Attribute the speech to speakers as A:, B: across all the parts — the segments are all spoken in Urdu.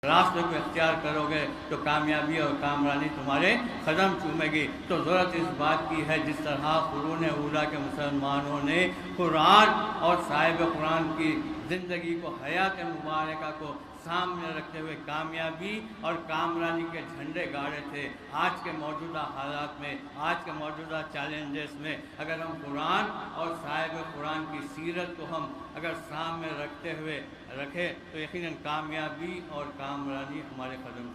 A: راستے کو اختیار کرو گے تو کامیابی اور کامرانی تمہارے قدم چومے گی۔ تو ضرورت اس بات کی ہے جس طرح قرون اولیٰ کے مسلمانوں نے قرآن اور صاحب قرآن کی زندگی کو، حیات مبارکہ کو سامنے رکھتے ہوئے کامیابی اور کامرانی کے جھنڈے گاڑے تھے، آج کے موجودہ حالات میں، آج کے موجودہ چیلنجز میں اگر ہم قرآن اور صاحب قرآن کی سیرت کو ہم اگر سامنے رکھتے ہوئے رکھے تو یقیناً کامیابی اور کامرانی ہمارے قدم۔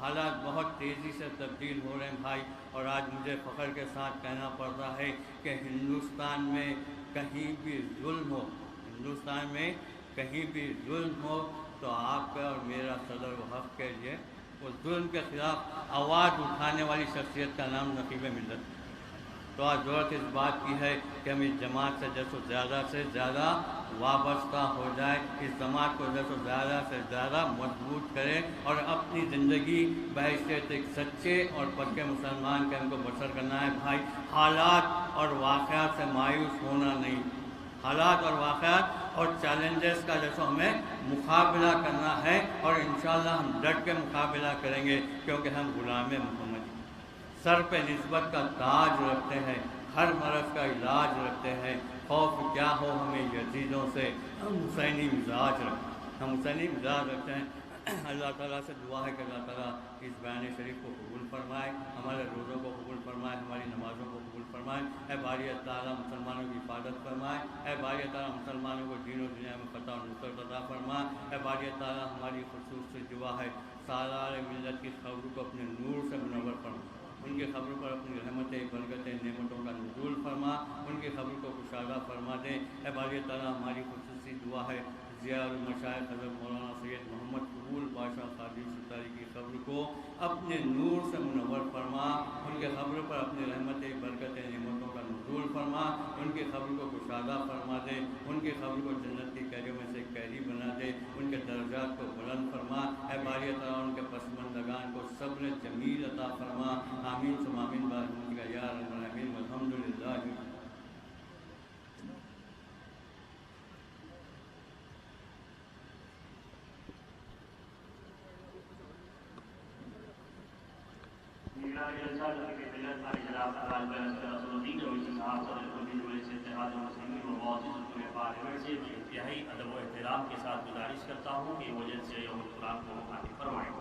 A: حالات بہت تیزی سے تبدیل ہو رہے ہیں بھائی، اور آج مجھے فخر کے ساتھ کہنا پڑتا ہے کہ ہندوستان میں کہیں بھی ظلم ہو، ہندوستان میں کہیں بھی ظلم ہو تو آپ کا اور میرا صدر وقف کے لیے اس ظلم کے خلاف آواز اٹھانے والی شخصیت کا نام نقیب ملت۔ تو آج ضرورت اس بات کی ہے کہ ہم اس جماعت سے زیادہ وابستہ ہو جائے، اس جماعت کو سے زیادہ مضبوط کریں اور اپنی زندگی بحیثیت ایک سچے اور پکے مسلمان کے ہم کو بسر کرنا ہے بھائی۔ حالات اور واقعات سے مایوس ہونا نہیں، حالات اور واقعات اور چیلنجز کا ہمیں مقابلہ کرنا ہے، اور انشاءاللہ ہم ڈٹ کے مقابلہ کریں گے کیونکہ ہم غلام محمد سر پہ نسبت کا تاج رکھتے ہیں، ہر مرض کا علاج رکھتے ہیں، خوف کیا ہو ہمیں یزیدوں سے، ہم حسینی مزاج رکھتے ہیں۔ اللہ تعالیٰ سے دعا ہے کہ اللہ تعالیٰ اس بیان شریف کو قبول فرمائے، ہمارے روزوں کو قبول فرمائے، ہماری نمازوں کو قبول فرمائے۔ اے باری تعالیٰ مسلمانوں کی حفاظت فرمائے، اے باری تعالیٰ مسلمانوں کو دین و دنیا میں فتح و نصرت عطا فرمائے۔ اے باری تعالیٰ ہماری خصوصی دعا ہے سالار ملت کی قبر کو اپنے نور سے منور فرما، ان کی قبر پر اپنی رحمتیں، برکتیں، نعمتوں کا نزول فرما، ان کی قبر کو کشادہ فرما دیں۔ اے باری تعالیٰ ہماری خصوصی دعا ہے ضیاء المشائخ حضرت مولانا سید محمد قبول بادشاہ قادری ستاری کی قبر کو اپنے نور سے منور فرما، ان کے قبر پر اپنی رحمتیں، برکتیں، نعمتوں کا نزول فرما، ان کی قبر کو کشادہ فرما دے، ان کی قبر کو جنت کی کیریوں میں سے کیری بنا دے، ان کے درجات کو بلند فرما۔ اے باری تعالیٰ ان کے پسماندگان کو صبر جمیل عطا فرما، آمین ثم آمین برحمتک یا رب العالمین والحمدللہ۔
B: انتہائی ادب و احترام کے ساتھ گزارش کرتا ہوں کہ وہ جلسے یوم القرآن کو مخاطب فرمائیں۔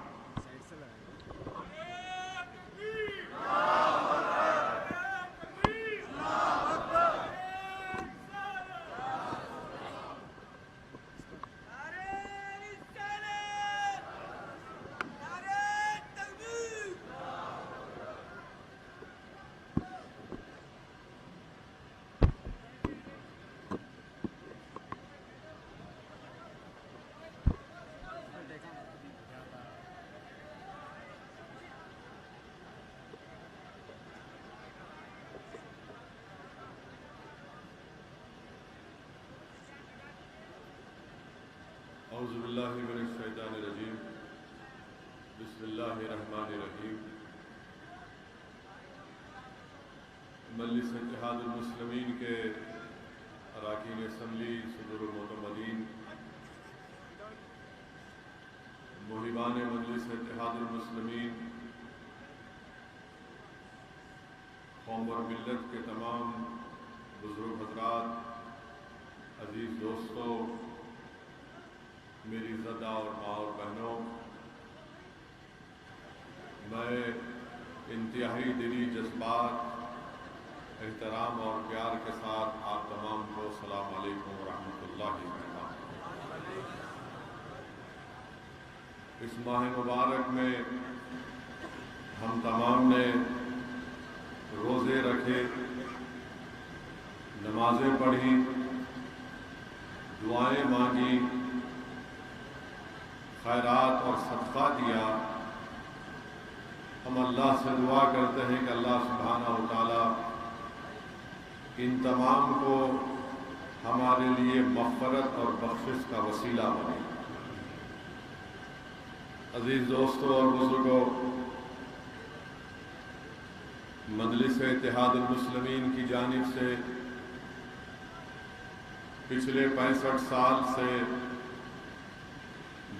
C: اعوذ باللہ من الشیطان الرجیم، بسم اللہ الرحمن الرحیم۔ مجلس اتحاد المسلمین کے اراکین اسمبلی، صدور المعتمدین، محبان مجلس اتحاد المسلمین، قوم اور ملت کے تمام بزرگ حضرات، عزیز دوستوں، میری زدہ اور ماں اور بہنوں، میں انتہائی دلی جذبات، احترام اور پیار کے ساتھ آپ تمام کو السلام علیکم ورحمۃ اللہ وبرکاتہ۔ اس ماہ مبارک میں ہم تمام نے روزے رکھے، نمازیں پڑھی، دعائیں مانگی، خیرات اور صدقہ دیا۔ ہم اللہ سے دعا کرتے ہیں کہ اللہ سبحانہ و تعالیٰ ان تمام کو ہمارے لیے مغفرت اور بخشش کا وسیلہ بنے۔ عزیز دوستوں اور بزرگوں، مجلس اتحاد المسلمین کی جانب سے پچھلے 65 سال سے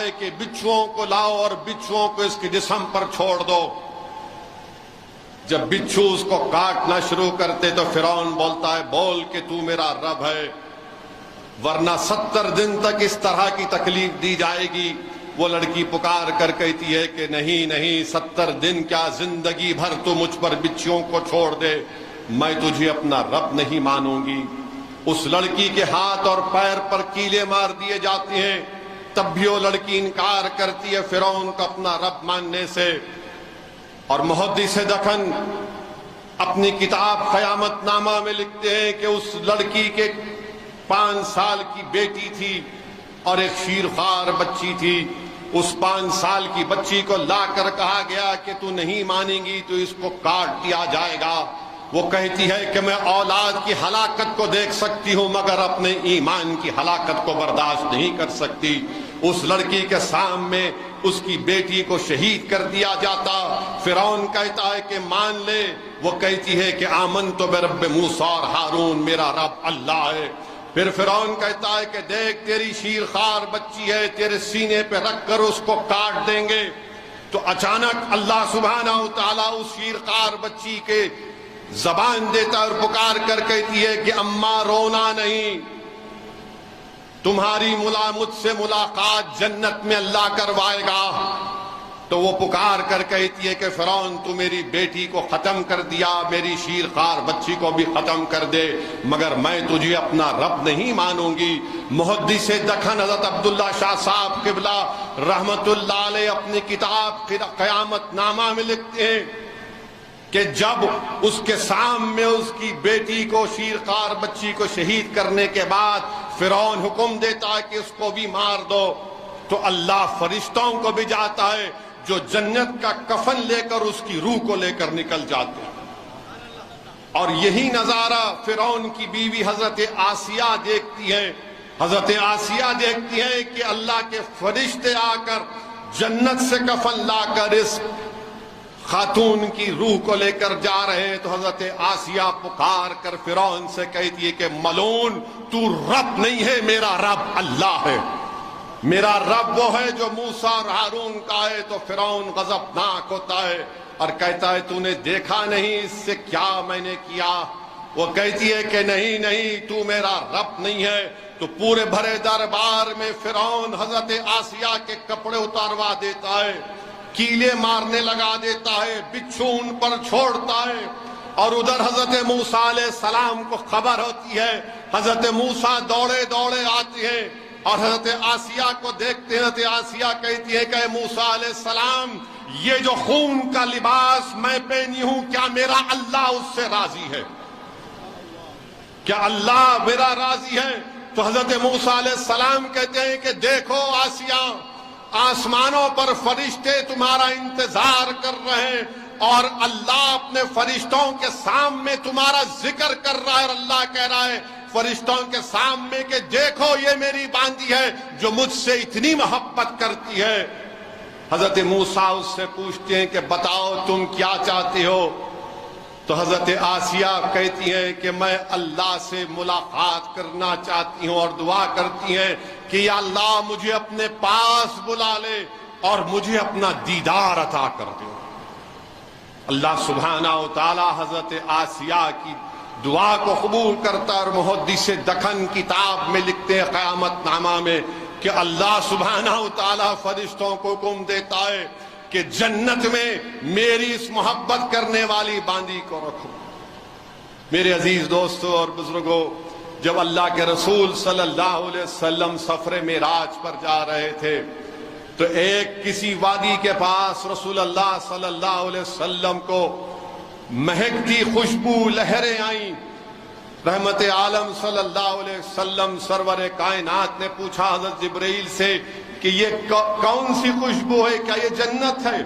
C: ہے کہ بچھوؤں کو لاؤ اور بچھوؤں کو اس کے جسم پر چھوڑ دو. جب بچھو اس کو کاٹنا شروع کرتے تو فرعون بولتا ہے بول کہ تو میرا رب ہے ورنہ 70 دن تک اس طرح کی تکلیف دی جائے گی. وہ لڑکی پکار کر کہتی ہے کہ نہیں نہیں 70 دن کیا زندگی بھر تو مجھ پر بچھوؤں کو چھوڑ دے, میں تجھے اپنا رب نہیں مانوں گی. اس لڑکی کے ہاتھ اور پیر پر کیلے مار دیے جاتے ہیں, تب بھی وہ لڑکی انکار کرتی ہے فرعون کو اپنا رب ماننے سے. اور محدث دکن اپنی کتاب قیامت نامہ میں لکھتے ہیں کہ اس لڑکی کے 5 سال کی بیٹی تھی اور ایک شیرخوار بچی تھی. اس 5 سال کی بچی کو لا کر کہا گیا کہ تو نہیں مانیں گی تو اس کو کاٹ دیا جائے گا. وہ کہتی ہے کہ میں اولاد کی ہلاکت کو دیکھ سکتی ہوں مگر اپنے ایمان کی ہلاکت کو برداشت نہیں کر سکتی. اس لڑکی کے سامنے اس کی بیٹی کو شہید کر دیا جاتا. فرعون کہتا ہے کہ مان لے, وہ کہتی ہے کہ آمنت برب موسیٰ اور ہارون, میرا رب اللہ ہے. پھر فرعون کہتا ہے کہ دیکھ تیری شیرخوار بچی ہے, تیرے سینے پہ رکھ کر اس کو کاٹ دیں گے. تو اچانک اللہ سبحانہ وتعالیٰ اس شیرخوار بچی کے زبان دیتا اور پکار کر کہتی ہے کہ اماں رونا نہیں, تمہاری مجھ سے ملاقات جنت میں اللہ کروائے گا. تو وہ پکار کر کہتی ہے کہ فرعون تو میری بیٹی کو ختم کر دیا, میری شیرخوار بچی کو بھی ختم کر دے, مگر میں تجھے اپنا رب نہیں مانوں گی. محدث دکن حضرت عبداللہ شاہ صاحب قبلہ رحمت اللہ علیہ اپنی کتاب قیامت نامہ میں لکھتے ہیں کہ جب اس کے سامنے اس کی بیٹی کو شیرخوار بچی کو شہید کرنے کے بعد فرعون حکم دیتا ہے کہ اس کو بھی مار دو, تو اللہ فرشتوں کو بھی جاتا ہے جو جنت کا کفن لے کر اس کی روح کو لے کر نکل جاتے ہیں. اور یہی نظارہ فرعون کی بیوی حضرت آسیہ دیکھتی ہے. حضرت آسیہ دیکھتی ہے کہ اللہ کے فرشتے آ کر جنت سے کفن لا کر اس خاتون کی روح کو لے کر جا رہے ہیں. تو حضرت آسیہ پکار کر فرعون سے کہتی ہے کہ ملعون تو رب نہیں ہے, میرا رب اللہ ہے. میرا رب وہ ہے جو موسیٰ اور ہارون کا ہے. تو فرعون غضبناک ہوتا ہے اور کہتا ہے تو نے دیکھا نہیں اس سے کیا میں نے کیا. وہ کہتی ہے کہ نہیں نہیں تو میرا رب نہیں ہے. تو پورے بھرے دربار میں فرعون حضرت آسیہ کے کپڑے اتاروا دیتا ہے, کیلے مارنے لگا دیتا ہے, بچھو ان پر چھوڑتا ہے. اور ادھر حضرت موسیٰ علیہ السلام کو خبر ہوتی ہے. حضرت موسیٰ دوڑے دوڑے آتے ہیں اور حضرت آسیہ کو دیکھتے ہیں. حضرت آسیہ کہتی ہے کہ موسیٰ علیہ السلام یہ جو خون کا لباس میں پہنی ہوں کیا میرا اللہ اس سے راضی ہے, کیا اللہ میرا راضی ہے؟ تو حضرت موسیٰ علیہ السلام کہتے ہیں کہ دیکھو آسیہ, آسمانوں پر فرشتے تمہارا انتظار کر رہے ہیں اور اللہ اپنے فرشتوں کے سامنے تمہارا ذکر کر رہا ہے. اور اللہ کہہ رہا ہے فرشتوں کے سامنے کہ دیکھو یہ میری باندی ہے جو مجھ سے اتنی محبت کرتی ہے. حضرت موسیٰ اس سے پوچھتے ہیں کہ بتاؤ تم کیا چاہتے ہو؟ تو حضرت آسیہ کہتی ہیں کہ میں اللہ سے ملاقات کرنا چاہتی ہوں اور دعا کرتی ہیں کہ یا اللہ مجھے اپنے پاس بلا لے اور مجھے اپنا دیدار عطا کر دے. اللہ سبحانہ و تعالی حضرت آسیہ کی دعا کو قبول کرتا اور محدث دکن کتاب میں لکھتے ہیں قیامت نامہ میں کہ اللہ سبحانہ و تعالی فرشتوں کو حکم دیتا ہے کہ جنت میں میری اس محبت کرنے والی باندی کو رکھو. میرے عزیز دوستو اور بزرگوں, جب اللہ کے رسول صلی اللہ علیہ وسلم سفر معراج پر جا رہے تھے تو ایک کسی وادی کے پاس رسول اللہ صلی اللہ علیہ وسلم کو مہکتی خوشبو لہریں آئیں. رحمت عالم صلی اللہ علیہ وسلم سرور کائنات نے پوچھا حضرت جبرائیل سے کہ یہ کون سی خوشبو ہے, کیا یہ جنت ہے؟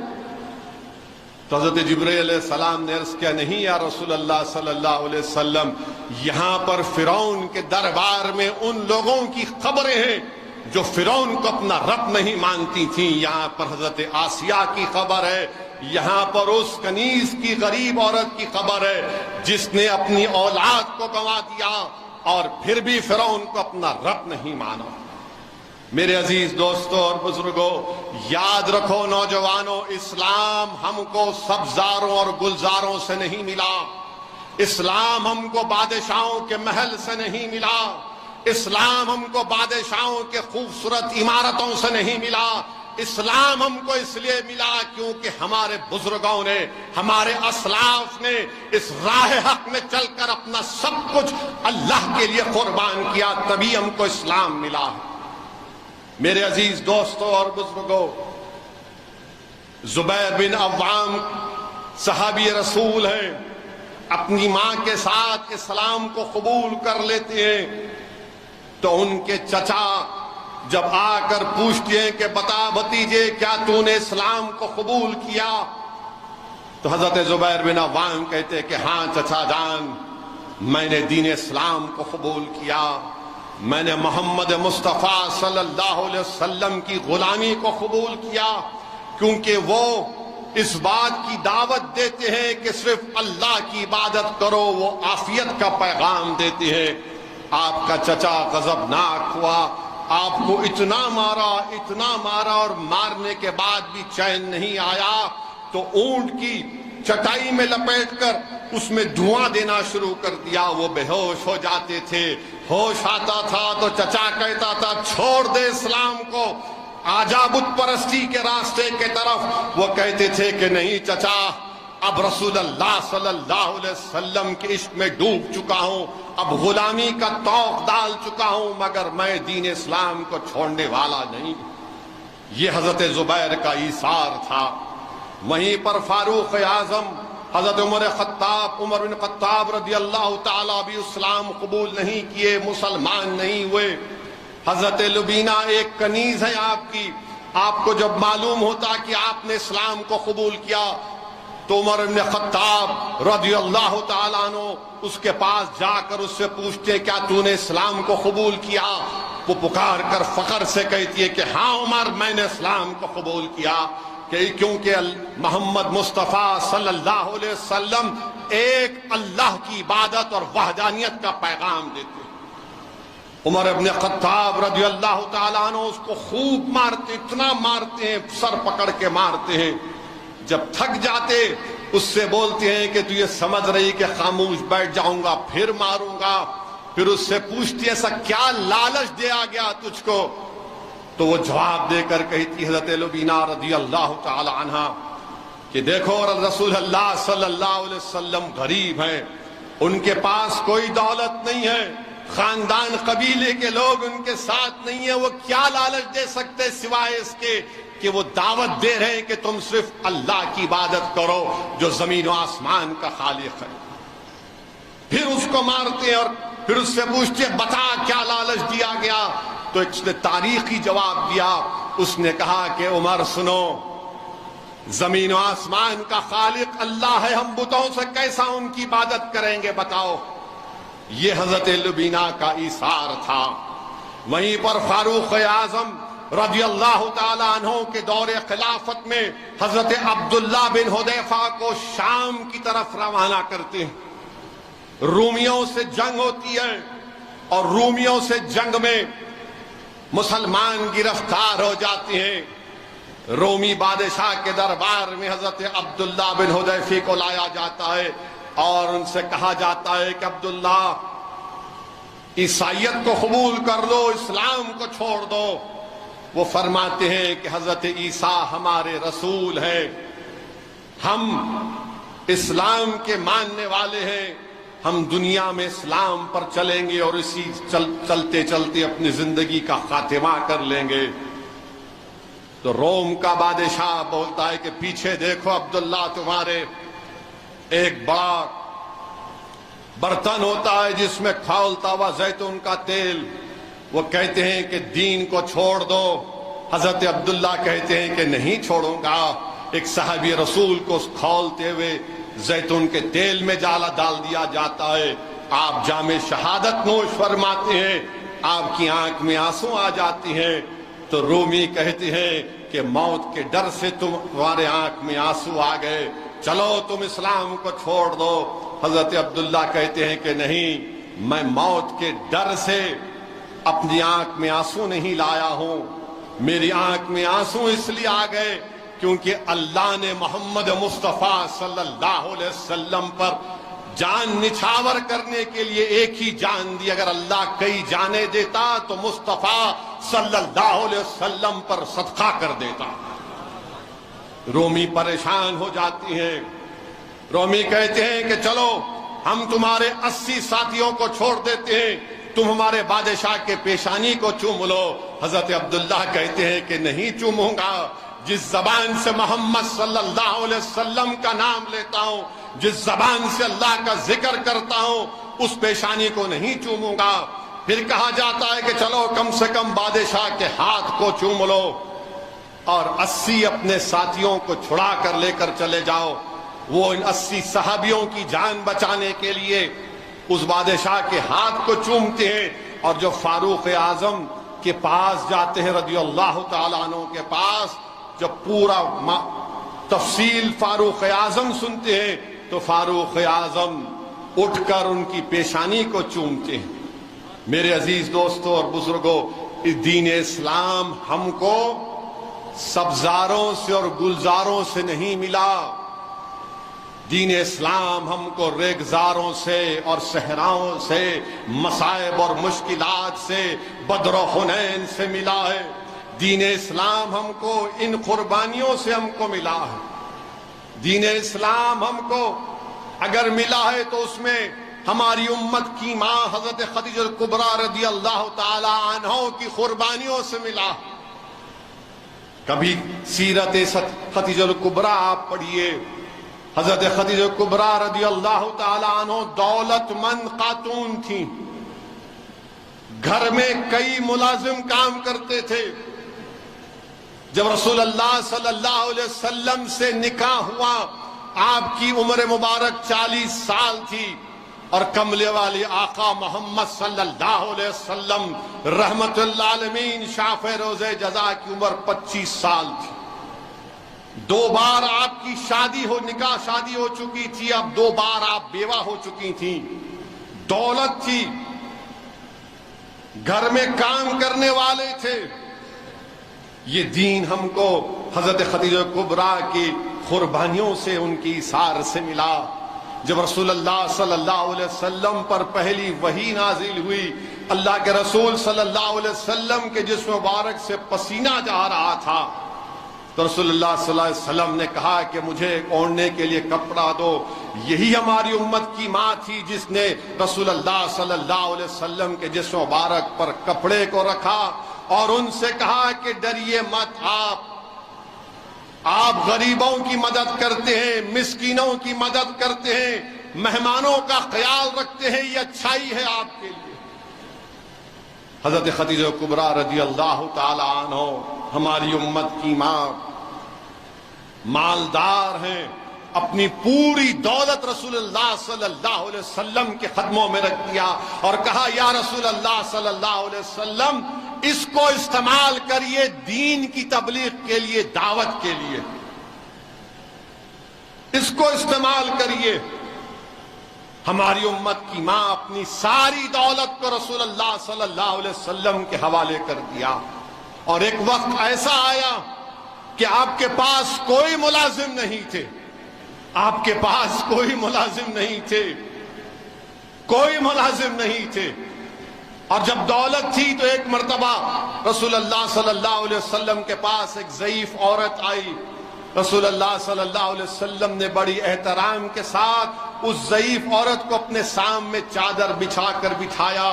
C: تو حضرت جبرائیل علیہ السلام نے عرض کیا نہیں یا رسول اللہ صلی اللہ علیہ وسلم, یہاں پر فرعون کے دربار میں ان لوگوں کی خبریں ہیں جو فرعون کو اپنا رب نہیں مانتی تھیں. یہاں پر حضرت آسیہ کی خبر ہے, یہاں پر اس کنیز کی غریب عورت کی خبر ہے جس نے اپنی اولاد کو گنوا دیا اور پھر بھی فرعون کو اپنا رب نہیں مانا. میرے عزیز دوستوں اور بزرگوں، یاد رکھو نوجوانوں، اسلام ہم کو سبزاروں اور گلزاروں سے نہیں ملا، اسلام ہم کو بادشاہوں کے محل سے نہیں ملا، اسلام ہم کو بادشاہوں کے خوبصورت عمارتوں سے نہیں ملا، اسلام ہم کو اس لیے ملا کیونکہ ہمارے بزرگوں نے، ہمارے اسلاف نے اس راہ حق میں چل کر اپنا سب کچھ اللہ کے لیے قربان کیا، تبھی ہم کو اسلام ملا ہے۔ میرے عزیز دوستوں اور بزرگوں، زبیر بن عوام صحابی رسول ہیں، اپنی ماں کے ساتھ اسلام کو قبول کر لیتے ہیں تو ان کے چچا جب آ کر پوچھتے ہیں کہ بتا بھتیجے کیا تو نے اسلام کو قبول کیا، تو حضرت زبیر بن عوام کہتے ہیں کہ ہاں چچا جان، میں نے دین اسلام کو قبول کیا، میں نے محمد مصطفیٰ صلی اللہ علیہ وسلم کی غلامی کو قبول کیا، کیونکہ وہ اس بات کی دعوت دیتے ہیں کہ صرف اللہ کی عبادت کرو، وہ عافیت کا پیغام دیتے ہیں۔ آپ کا چچا غضبناک ہوا، آپ کو اتنا مارا اور مارنے کے بعد بھی چین نہیں آیا تو اونٹ کی چٹائی میں لپیٹ کر اس میں دھواں دینا شروع کر دیا، وہ بے ہوش ہو جاتے تھے، ہوش آتا تھا تو چچا کہتا تھا چھوڑ دے اسلام کو، آجا بت پرستی کے راستے کے طرف۔ وہ کہتے تھے کہ نہیں چچا، اب رسول اللہ صلی اللہ علیہ وسلم کے عشق میں ڈوب چکا ہوں، اب غلامی کا طوق ڈال چکا ہوں، مگر میں دین اسلام کو چھوڑنے والا نہیں۔ یہ حضرت زبیر کا ایثار تھا۔ وہیں پر فاروق اعظم حضرت عمر بن خطاب رضی اللہ تعالیٰ بھی اسلام قبول نہیں کیے، مسلمان نہیں ہوئے۔ حضرت لبینہ ایک کنیز ہے آپ کی، آپ کو جب معلوم ہوتا کہ آپ نے اسلام کو قبول کیا تو عمر بن خطاب رضی اللہ تعالیٰ عنہ اس کے پاس جا کر اس سے پوچھتے کیا تو نے اسلام کو قبول کیا؟ وہ پکار کر فخر سے کہتی ہے کہ ہاں عمر، میں نے اسلام کو قبول کیا، کیونکہ محمد مصطفیٰ صلی اللہ علیہ وسلم ایک اللہ کی عبادت اور وحدانیت کا پیغام دیتے ہیں۔ عمر بن خطاب رضی اللہ تعالیٰ عنہ اس کو خوب مارتے، اتنا مارتے ہیں، سر پکڑ کے مارتے ہیں۔ جب تھک جاتے اس سے بولتے ہیں کہ تو یہ سمجھ رہی کہ خاموش بیٹھ جاؤں گا پھر ماروں گا؟ پھر اس سے پوچھتی ایسا کیا لالچ دیا گیا تجھ کو؟ تو وہ جواب دے کر کہتی حضرت لبینہ رضی اللہ تعالی عنہ کہ دیکھو رسول اللہ صلی اللہ علیہ وسلم غریب ہیں، ان کے پاس کوئی دولت نہیں ہے، خاندان قبیلے کے لوگ ان کے ساتھ نہیں ہیں، وہ کیا لالچ دے سکتے سوائے اس کے کہ وہ دعوت دے رہے ہیں کہ تم صرف اللہ کی عبادت کرو جو زمین و آسمان کا خالق ہے۔ پھر اس کو مارتے ہیں اور پھر اس سے پوچھتے ہیں بتا کیا لالچ دیا گیا؟ تو اس نے تاریخی جواب دیا، اس نے کہا کہ عمر سنو، زمین و آسمان کا خالق اللہ ہے، ہم بتوں سے کیسا ان کی عبادت کریں گے بتاؤ؟ یہ حضرت لبینہ کا ایثار تھا۔ وہیں پر فاروق اعظم رضی اللہ تعالیٰ عنہ کے دور خلافت میں حضرت عبداللہ بن حذیفہ کو شام کی طرف روانہ کرتے ہیں۔ رومیوں سے جنگ ہوتی ہے اور رومیوں سے جنگ میں مسلمان گرفتار ہو جاتے ہیں۔ رومی بادشاہ کے دربار میں حضرت عبداللہ بن حذیفہ کو لایا جاتا ہے اور ان سے کہا جاتا ہے کہ عبداللہ عیسائیت کو قبول کر لو، اسلام کو چھوڑ دو۔ وہ فرماتے ہیں کہ حضرت عیسیٰ ہمارے رسول ہیں، ہم اسلام کے ماننے والے ہیں، ہم دنیا میں اسلام پر چلیں گے اور اسی چلتے چلتے اپنی زندگی کا خاتمہ کر لیں گے۔ تو روم کا بادشاہ بولتا ہے کہ پیچھے دیکھو عبداللہ، تمہارے ایک بڑا برتن ہوتا ہے جس میں کھولتا ہوا زیتون کا تیل۔ وہ کہتے ہیں کہ دین کو چھوڑ دو۔ حضرت عبداللہ کہتے ہیں کہ نہیں چھوڑوں گا۔ ایک صحابی رسول کو کھولتے ہوئے زیتون کے تیل میں ڈال دیا جاتا ہے، آپ جام شہادت نوش فرماتے ہیں، آپ کی آنکھ میں آنسو آ جاتی ہیں۔ تو رومی کہتے ہیں کہ موت کے ڈر سے تمہارے آنکھ میں آنسو آ گئے، چلو تم اسلام کو چھوڑ دو۔ حضرت عبداللہ کہتے ہیں کہ نہیں، میں موت کے ڈر سے اپنی آنکھ میں آنسو نہیں لایا ہوں، میری آنکھ میں آنسو اس لیے آ گئے کیونکہ اللہ نے محمد مصطفیٰ صلی اللہ علیہ وسلم پر جان نچھاور کرنے کے لیے ایک ہی جان دی. اگر اللہ کئی جانیں دیتا تو مصطفیٰ صلی اللہ علیہ وسلم پر صدقہ کر دیتا. رومی پریشان ہو جاتی ہیں. رومی کہتے ہیں کہ چلو ہم تمہارے 80 ساتھیوں کو چھوڑ دیتے ہیں، تم ہمارے بادشاہ کے پیشانی کو چوم لو. حضرت عبداللہ کہتے ہیں کہ نہیں چوموں گا. جس زبان سے محمد صلی اللہ علیہ وسلم کا نام لیتا ہوں، جس زبان سے اللہ کا ذکر کرتا ہوں، اس پیشانی کو نہیں چوموں گا. پھر کہا جاتا ہے کہ چلو کم سے کم بادشاہ کے ہاتھ کو چوم لو اور 80 اپنے ساتھیوں کو چھڑا کر لے کر چلے جاؤ. وہ ان 80 صحابیوں کی جان بچانے کے لیے اس بادشاہ کے ہاتھ کو چومتے ہیں، اور جو فاروق اعظم کے پاس جاتے ہیں رضی اللہ تعالیٰ عنہ کے پاس، جب پورا تفصیل فاروق اعظم سنتے ہیں تو فاروق اعظم اٹھ کر ان کی پیشانی کو چومتے ہیں. میرے عزیز دوستوں اور بزرگوں، اس دین اسلام ہم کو سبزاروں سے اور گلزاروں سے نہیں ملا. دین اسلام ہم کو ریگزاروں سے اور صحراؤں سے، مصائب اور مشکلات سے، بدر و حنین سے ملا ہے. دین اسلام ہم کو ان قربانیوں سے ہم کو ملا ہے. دین اسلام ہم کو اگر ملا ہے تو اس میں ہماری امت کی ماں حضرت خدیجہ کبریٰ رضی اللہ تعالی عنہ کی قربانیوں سے ملا. کبھی سیرت خدیجہ کبریٰ آپ پڑھیے. حضرت خدیجہ کبریٰ رضی اللہ تعالی عنہ دولت مند خاتون تھیں. گھر میں کئی ملازم کام کرتے تھے. جب رسول اللہ صلی اللہ علیہ وسلم سے نکاح ہوا، آپ کی عمر مبارک 40 سال تھی، اور کملے والے آقا محمد صلی اللہ علیہ وسلم رحمت للعالمین شافع روز جزا کی عمر 25 سال تھی. 2 بار آپ کی نکاح شادی ہو چکی تھی، اب 2 بار آپ بیوہ ہو چکی تھیں. دولت تھی، گھر میں کام کرنے والے تھے. یہ دین ہم کو حضرت خدیجہ کبریٰ کی قربانیوں سے، ان کی ایثار سے ملا. جب رسول اللہ صلی اللہ علیہ وسلم پر پہلی وحی نازل ہوئی، اللہ کے رسول صلی اللہ علیہ وسلم کے جسم مبارک سے پسینہ جا رہا تھا، تو رسول اللہ صلی اللہ علیہ وسلم نے کہا کہ مجھے اوڑھنے کے لیے کپڑا دو. یہی ہماری امت کی ماں تھی جس نے رسول اللہ صلی اللہ علیہ وسلم کے جسم مبارک پر کپڑے کو رکھا اور ان سے کہا کہ ڈریے مت، آپ غریبوں کی مدد کرتے ہیں، مسکینوں کی مدد کرتے ہیں، مہمانوں کا خیال رکھتے ہیں، یہ اچھائی ہے آپ کے لیے. حضرت خدیجہ کبریٰ رضی اللہ تعالی عنہ ہماری امت کی ماں، مالدار ہیں. اپنی پوری دولت رسول اللہ صلی اللہ علیہ وسلم کے قدموں میں رکھ دیا اور کہا یا رسول اللہ صلی اللہ علیہ وسلم، اس کو استعمال کریے دین کی تبلیغ کے لیے، دعوت کے لیے. اس کو استعمال کریے. ہماری امت کی ماں اپنی ساری دولت کو رسول اللہ صلی اللہ علیہ وسلم کے حوالے کر دیا. اور ایک وقت ایسا آیا کہ آپ کے پاس کوئی ملازم نہیں تھے، آپ کے پاس کوئی ملازم نہیں تھے، کوئی ملازم نہیں تھے. اور جب دولت تھی تو ایک مرتبہ رسول اللہ صلی اللہ علیہ وسلم کے پاس ایک ضعیف عورت آئی. رسول اللہ صلی اللہ علیہ وسلم نے بڑی احترام کے ساتھ اس ضعیف عورت کو اپنے سامنے چادر بچھا کر بٹھایا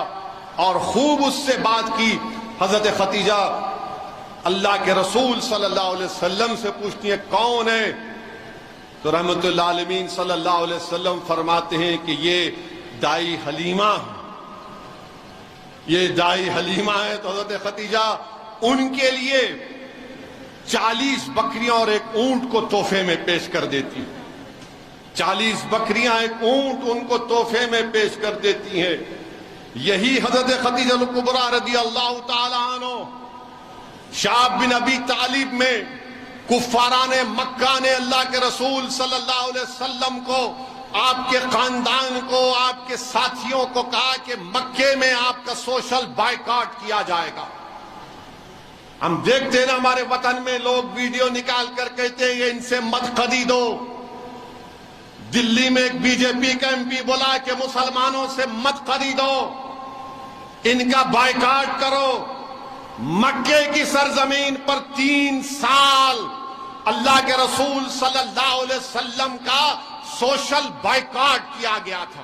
C: اور خوب اس سے بات کی. حضرت خدیجہ اللہ کے رسول صلی اللہ علیہ وسلم سے پوچھتی ہے کون ہے؟ تو رحمت للعالمین صلی اللہ علیہ وسلم فرماتے ہیں کہ یہ دائی حلیمہ، یہ دائی حلیمہ ہے. تو حضرت خدیجہ ان کے لیے 40 بکریاں اور ایک اونٹ کو تحفے میں پیش کر دیتی. 40 بکریاں، ایک اونٹ ان کو تحفے میں پیش کر دیتی ہیں. یہی حضرت خدیجہ کبریٰ رضی اللہ تعالی عنہ شعب بن ابی طالب میں کفاران مکہ نے اللہ کے رسول صلی اللہ علیہ وسلم کو آپ کے خاندان کو، آپ کے ساتھیوں کو کہا کہ مکے میں آپ کا سوشل بائیکاٹ کیا جائے گا۔ ہم دیکھتے ہیں نا ہمارے وطن میں لوگ ویڈیو نکال کر کہتے ہیں یہ ان سے مت خریدو۔ دلی میں ایک بی جے پی کا ایم پی بولا کہ مسلمانوں سے مت خریدو، ان کا بائیکاٹ کرو۔ مکے کی سرزمین پر 3 سال اللہ کے رسول صلی اللہ علیہ وسلم کا سوشل بائیکاٹ کیا گیا تھا۔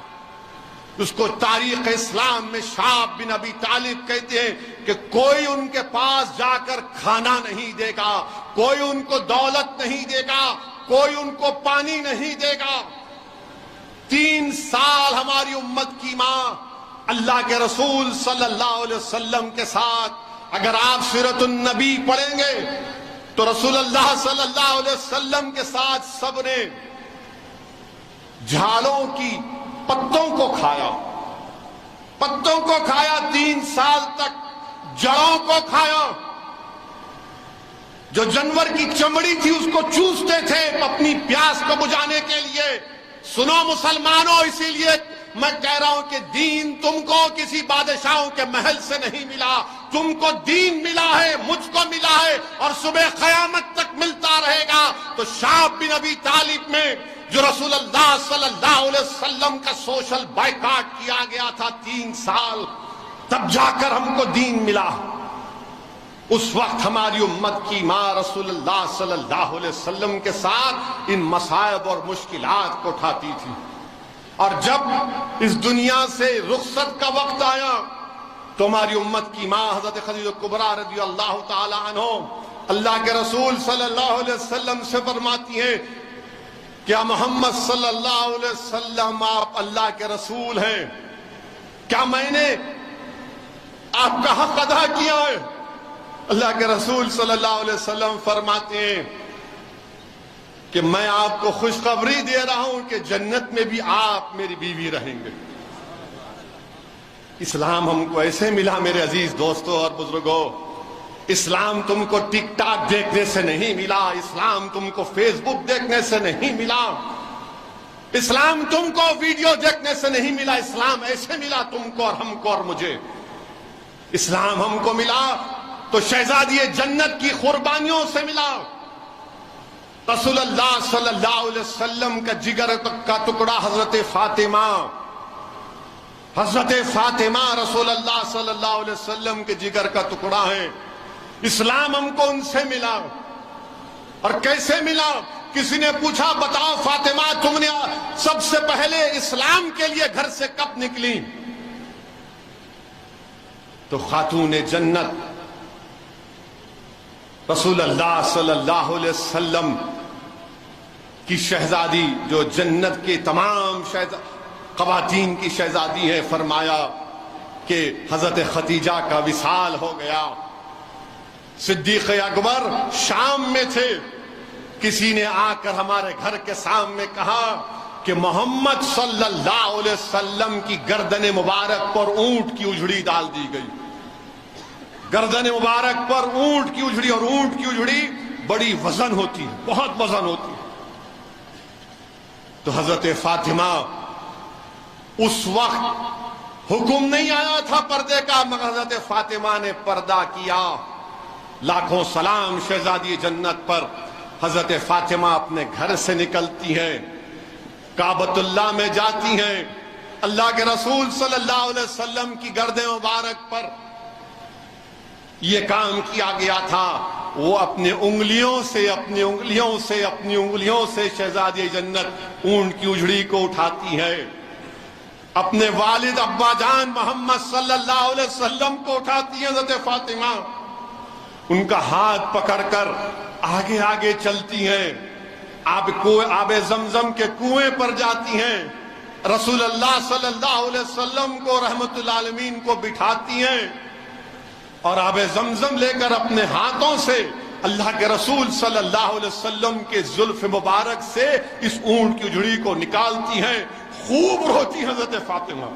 C: اس کو تاریخ اسلام میں شعب بن ابی طالب کہتے ہیں کہ کوئی ان کے پاس جا کر کھانا نہیں دے گا، کوئی ان کو دولت نہیں دے گا، کوئی ان کو پانی نہیں دے گا۔ 3 سال ہماری امت کی ماں اللہ کے رسول صلی اللہ علیہ وسلم کے ساتھ، اگر آپ سیرت النبی پڑھیں گے تو رسول اللہ صلی اللہ علیہ وسلم کے ساتھ سب نے جھالوں کی پتوں کو کھایا، پتوں کو کھایا، 3 سال تک جڑوں کو کھایا۔ جو جانور کی چمڑی تھی اس کو چوستے تھے اپنی پیاس کو بجھانے کے لیے۔ سنو مسلمانوں، اسی لیے میں کہہ رہا ہوں کہ دین تم کو کسی بادشاہوں کے محل سے نہیں ملا، تم کو دین ملا ہے، مجھ کو ملا ہے، اور صبح قیامت تک ملتا رہے گا۔ تو شعب بن ابی طالب میں جو رسول اللہ صلی اللہ علیہ وسلم کا سوشل بائیکاٹ کیا گیا تھا 3 سال، تب جا کر ہم کو دین ملا۔ اس وقت ہماری امت کی ماں رسول اللہ صلی اللہ علیہ وسلم کے ساتھ ان مصائب اور مشکلات کو اٹھاتی تھی، اور جب اس دنیا سے رخصت کا وقت آیا تو ہماری امت کی ماں حضرت خدیجہ کبریٰ رضی اللہ تعالی عنہ اللہ کے رسول صلی اللہ علیہ وسلم سے فرماتی ہیں کیا محمد صلی اللہ علیہ وسلم آپ اللہ کے رسول ہیں؟ کیا میں نے آپ کا حق ادا کیا ہے؟ اللہ کے رسول صلی اللہ علیہ وسلم فرماتے ہیں کہ میں آپ کو خوشخبری دے رہا ہوں کہ جنت میں بھی آپ میری بیوی رہیں گے۔ اسلام ہم کو ایسے ملا میرے عزیز دوستوں اور بزرگوں، اسلام تم کو ٹک ٹاک دیکھنے سے نہیں ملا، اسلام تم کو فیس بک دیکھنے سے نہیں ملا، اسلام تم کو ویڈیو دیکھنے سے نہیں ملا، اسلام ایسے ملا تم کو اور ہم کو اور مجھے۔ اسلام ہم کو ملا تو شہزادی جنت کی قربانیوں سے ملا۔ رسول اللہ صلی اللہ علیہ وسلم کا جگر کا ٹکڑا حضرت فاطمہ، حضرت فاطمہ رسول اللہ صلی اللہ علیہ وسلم کے جگر کا ٹکڑا ہے۔ اسلام ہم کو ان سے ملا، اور کیسے ملا؟ کسی نے پوچھا بتاؤ فاطمہ تم نے سب سے پہلے اسلام کے لیے گھر سے کب نکلی؟ تو خاتون جنت رسول اللہ صلی اللہ علیہ وسلم کی شہزادی، جو جنت کے تمام خواتین کی شہزادی ہے، فرمایا کہ حضرت خدیجہ کا وصال ہو گیا۔ صدیق اکبر شام میں تھے، کسی نے آ کر ہمارے گھر کے سامنے کہا کہ محمد صلی اللہ علیہ وسلم کی گردن مبارک پر اونٹ کی اجڑی ڈال دی گئی۔ گردن مبارک پر اونٹ کی اجڑی، اور اونٹ کی اجڑی بڑی وزن ہوتی ہے، بہت وزن ہوتی ہے۔ تو حضرت فاطمہ، اس وقت حکم نہیں آیا تھا پردے کا، مگر حضرت فاطمہ نے پردہ کیا۔ لاکھوں سلام شہزادی جنت پر۔ حضرت فاطمہ اپنے گھر سے نکلتی ہیں، کعبۃ اللہ میں جاتی ہیں، اللہ کے رسول صلی اللہ علیہ وسلم کی گرد مبارک پر یہ کام کیا گیا تھا۔ وہ اپنی انگلیوں سے شہزادی جنت اونٹ کی اجڑی کو اٹھاتی ہے، اپنے والد ابا جان محمد صلی اللہ علیہ وسلم کو اٹھاتی ہیں حضرت فاطمہ، ان کا ہاتھ پکڑ کر آگے آگے چلتی ہیں، آب زمزم کے کنویں پر جاتی ہیں، رسول اللہ صلی اللہ علیہ وسلم کو رحمت العالمین کو بٹھاتی ہیں، اور آب زمزم لے کر اپنے ہاتھوں سے اللہ کے رسول صلی اللہ علیہ وسلم کے زلف مبارک سے اس اونٹ کی اجڑی کو نکالتی ہیں۔ خوب روتی حضرت فاطمہ،